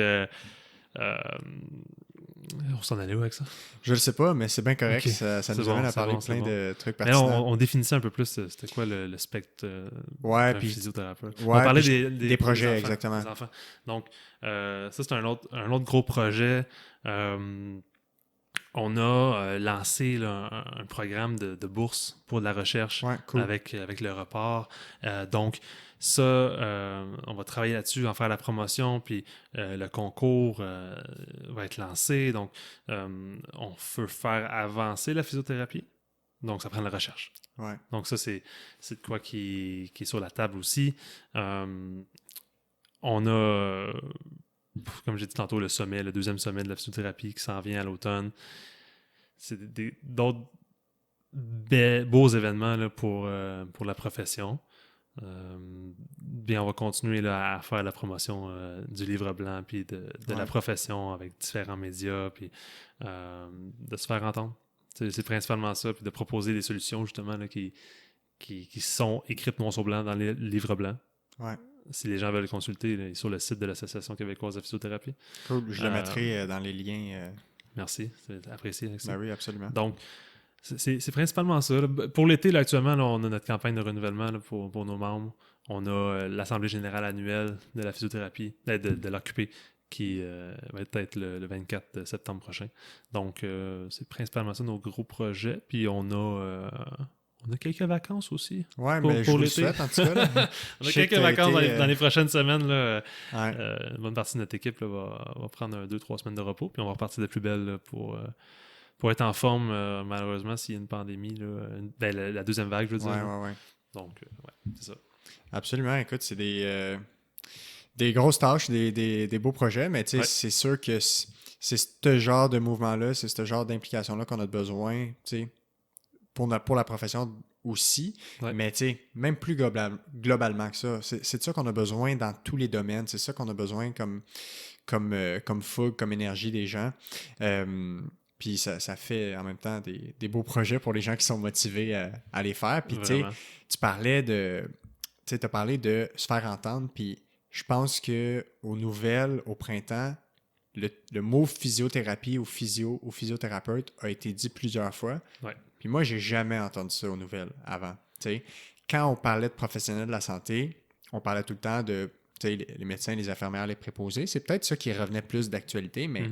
on s'en allait où avec ça? Je le sais pas, mais c'est bien correct. Ok. Ça C'est nous bon, amène à c'est parler bon, plein c'est de trucs Mais là, pertinents. on définissait un peu plus c'était quoi le spectre Ouais, d'un puis physiothérapeute. ouais, On parlait puis des projets, enfants, exactement. des enfants. Donc, ça, c'est un autre gros projet. On a lancé là, un programme de bourse pour de la recherche Ouais, cool. avec le report. Donc, ça, on va travailler là-dessus, en faire la promotion, puis le concours va être lancé. Donc, on veut faire avancer la physiothérapie. Donc, ça prend de la recherche. Ouais. Donc, ça, c'est de quoi qui est sur la table aussi. On a, comme j'ai dit tantôt, le deuxième sommet de la physiothérapie qui s'en vient à l'automne. C'est d'autres beaux événements là, pour la profession. Bien, on va continuer là, à faire la promotion du livre blanc puis de la profession avec différents médias puis de se faire entendre. C'est principalement ça, puis de proposer des solutions justement là, qui sont écrites noir sur blanc dans les livres blancs. Ouais. Si les gens veulent consulter, là, sur le site de l'Association québécoise de physiothérapie. Cool. Je le mettrai dans les liens. Merci, c'est apprécié. Alexis. Ben oui, absolument. Donc, c'est principalement ça. Là. Pour l'été, là, actuellement, là, on a notre campagne de renouvellement là, pour nos membres. On a l'Assemblée générale annuelle de la physiothérapie, de l'occupé, qui va être le 24 septembre prochain. Donc, c'est principalement ça, nos gros projets. Puis, on a quelques vacances aussi. Ouais, pour mais je vous le l'été. souhaite, en tout cas. Là. On Je a sais quelques que t'as vacances été, dans les prochaines semaines. Là, Ouais. une bonne partie de notre équipe là, va prendre 2-3 semaines de repos. Puis, on va repartir de plus belle là, pour être en forme, malheureusement, s'il y a une pandémie, là, la deuxième vague, je veux dire. Ouais. Donc, ouais, c'est ça. Absolument. Écoute, c'est des grosses tâches, des beaux projets, mais tu sais, c'est sûr que c'est ce genre de mouvement-là, c'est ce genre d'implication-là qu'on a besoin, tu sais, pour la profession aussi, mais tu sais, même plus globalement que ça. C'est de ça qu'on a besoin dans tous les domaines. C'est ça qu'on a besoin comme fougue, comme énergie des gens. Puis ça fait en même temps des beaux projets pour les gens qui sont motivés à les faire. Puis tu sais, tu parlais t'as parlé de se faire entendre, puis je pense que aux nouvelles, au printemps, le mot physiothérapie ou physiothérapeute a été dit plusieurs fois. Ouais. Puis moi, j'ai jamais entendu ça aux nouvelles avant. T'sais, quand on parlait de professionnels de la santé, on parlait tout le temps de les médecins, les infirmières, les préposés. C'est peut-être ça qui revenait plus d'actualité, mais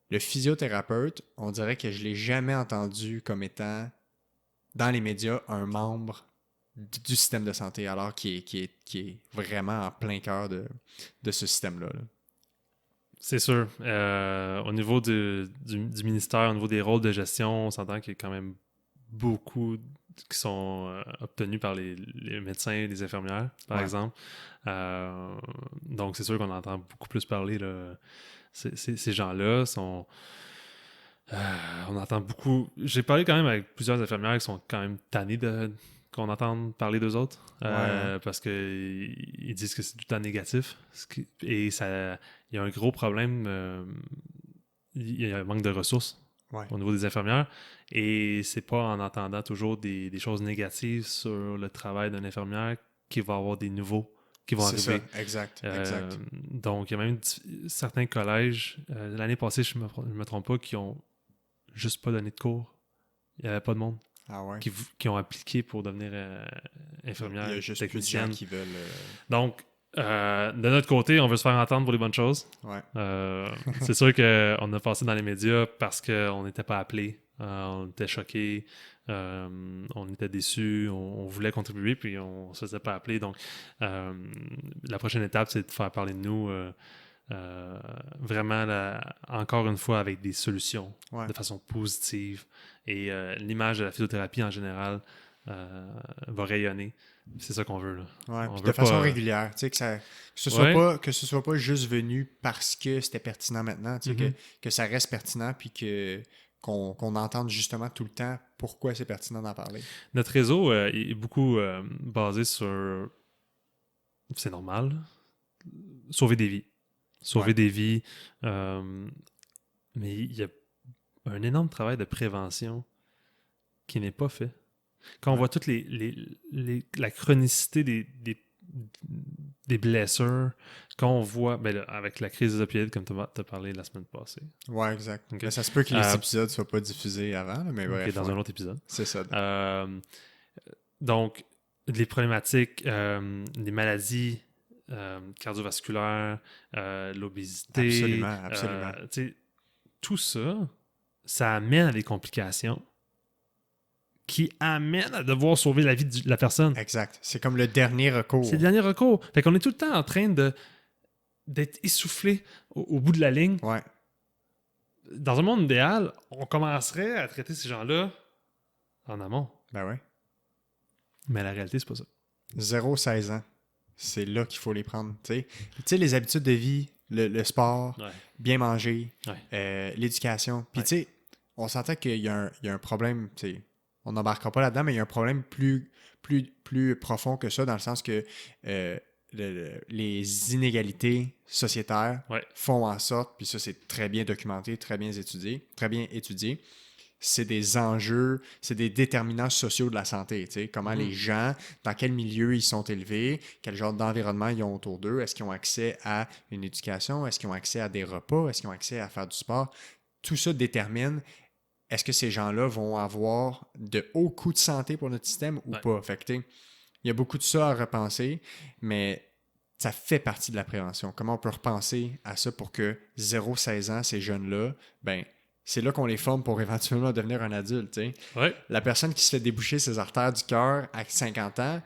le physiothérapeute, on dirait que je ne l'ai jamais entendu comme étant, dans les médias, un membre du système de santé, alors qui est vraiment en plein cœur de ce système-là. Là. C'est sûr. Au niveau du ministère, au niveau des rôles de gestion, on s'entend qu'il y a quand même beaucoup qui sont obtenus par les médecins et les infirmières, par exemple. Donc, c'est sûr qu'on entend beaucoup plus parler. Là. Ces gens-là sont... on entend beaucoup... J'ai parlé quand même avec plusieurs infirmières qui sont quand même tannées qu'on entende parler d'eux autres, parce qu'ils disent que c'est tout le temps négatif. Et il y a un gros problème, il y a un manque de ressources au niveau des infirmières, et c'est pas en entendant toujours des choses négatives sur le travail d'une infirmière qu'il va y avoir des nouveaux qui vont arriver. Ça, exact. Donc, il y a même certains collèges, l'année passée, je me trompe pas, qui ont juste pas donné de cours. Il n'y avait pas de monde. Qui ont appliqué pour devenir infirmière, il y a juste technicienne. Plus de gens qui veulent... Donc, De notre côté, on veut se faire entendre pour les bonnes choses. Ouais. C'est sûr qu'on a passé dans les médias parce qu'on n'était pas appelés. On était choqués. On était déçus. On voulait contribuer, puis on ne se faisait pas appeler. Donc, la prochaine étape, c'est de faire parler de nous vraiment, encore une fois, avec des solutions de façon positive. Et l'image de la physiothérapie en général va rayonner. C'est ça qu'on veut. Là. Ouais, puis de façon régulière. Tu sais, que ce soit pas juste venu parce que c'était pertinent maintenant. Tu sais, que ça reste pertinent, puis qu'on entende justement tout le temps pourquoi c'est pertinent d'en parler. Notre réseau est beaucoup basé sur... C'est normal. Sauver des vies. Sauver des vies. Mais il y a un énorme travail de prévention qui n'est pas fait. Quand on voit toute la chronicité des blessures, quand on voit, avec la crise des opioïdes, comme tu as parlé la semaine passée. Ouais, exact. Okay. Ça se peut que les épisodes ne soient pas diffusés avant, mais bref. Dans un autre épisode. C'est ça. Donc, les problématiques, les maladies cardiovasculaires, l'obésité. Absolument. Tout ça, ça amène à des complications qui amène à devoir sauver la vie de la personne. Exact. C'est comme le dernier recours. C'est le dernier recours. Fait qu'on est tout le temps en train d'être essoufflé au bout de la ligne. Ouais. Dans un monde idéal, on commencerait à traiter ces gens-là en amont. Ben ouais. Mais la réalité, c'est pas ça. 0-16 ans. C'est là qu'il faut les prendre. Tu sais, les habitudes de vie, le sport, bien manger, l'éducation. Puis tu sais, on s'entend qu'il y a un problème, tu sais, on n'embarquera pas là-dedans, mais il y a un problème plus profond que ça, dans le sens que les inégalités sociétaires font en sorte, puis ça c'est très bien documenté, très bien étudié, c'est des enjeux, c'est des déterminants sociaux de la santé. Tu sais, comment les gens, dans quel milieu ils sont élevés, quel genre d'environnement ils ont autour d'eux, est-ce qu'ils ont accès à une éducation, est-ce qu'ils ont accès à des repas, est-ce qu'ils ont accès à faire du sport. Tout ça détermine est-ce que ces gens-là vont avoir de hauts coûts de santé pour notre système ou pas. Fait que, il y a beaucoup de ça à repenser, mais ça fait partie de la prévention. Comment on peut repenser à ça pour que 0-16 ans, ces jeunes-là, c'est là qu'on les forme pour éventuellement devenir un adulte. La personne qui se fait déboucher ses artères du cœur à 50 ans,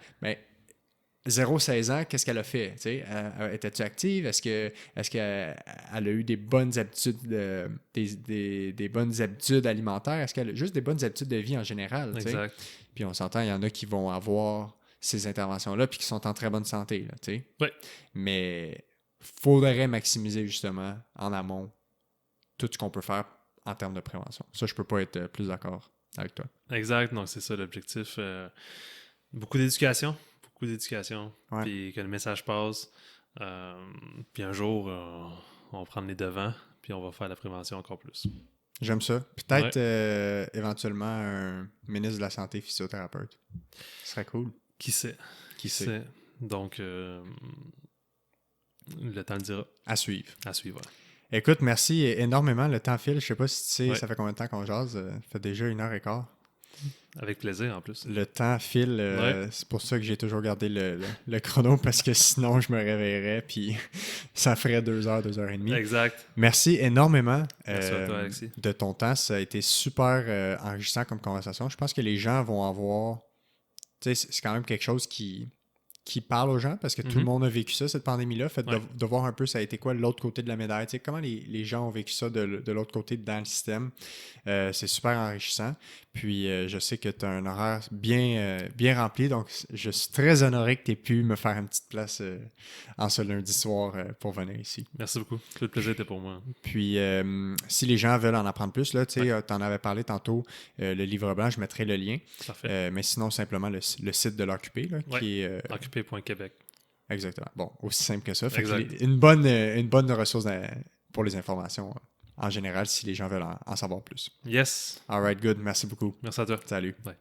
0-16 ans, qu'est-ce qu'elle a fait? Était-tu active? Est-ce qu'elle a eu des bonnes habitudes des bonnes habitudes alimentaires? Est-ce qu'elle a juste des bonnes habitudes de vie en général? Exact. Puis on s'entend, il y en a qui vont avoir ces interventions-là puis qui sont en très bonne santé. Là, mais il faudrait maximiser justement en amont tout ce qu'on peut faire en termes de prévention. Ça, je peux pas être plus d'accord avec toi. Exact. Donc, c'est ça l'objectif. Beaucoup d'éducation, puis que le message passe. Puis un jour, on va prendre les devants, puis on va faire la prévention encore plus. J'aime ça. Peut-être éventuellement un ministre de la Santé physiothérapeute. Ce serait cool. Qui sait? Donc, le temps le dira. À suivre. Voilà. Écoute, merci énormément. Le temps file. Je sais pas si tu sais, ça fait combien de temps qu'on jase. Ça fait déjà 1h15. Avec plaisir, en plus. Le temps file. C'est pour ça que j'ai toujours gardé le chrono, parce que sinon, je me réveillerais puis ça ferait 2h, 2h30. Exact. Merci énormément Merci à toi, Alexis. de ton temps. Ça a été super enrichissant comme conversation. Je pense que les gens vont avoir... Tu sais, c'est quand même quelque chose qui parle aux gens, parce que tout le monde a vécu ça, cette pandémie-là. Fait de voir un peu ça a été quoi l'autre côté de la médaille. Tu sais, comment les gens ont vécu ça de l'autre côté dans le système. C'est super enrichissant. Puis je sais que tu as un horaire bien rempli, donc je suis très honoré que tu aies pu me faire une petite place en ce lundi soir pour venir ici. Merci beaucoup. Tout le plaisir était pour moi. Puis si les gens veulent en apprendre plus, tu en avais parlé tantôt, le livre blanc, je mettrai le lien. Parfait. Mais sinon, simplement le site de l'Occupé, qui est... Occupé.québec. Exactement. Bon, aussi simple que ça. Fait que une bonne ressource pour les informations en général, si les gens veulent en savoir plus. Yes. All right, good. Merci beaucoup. Merci à toi. Salut. Bye.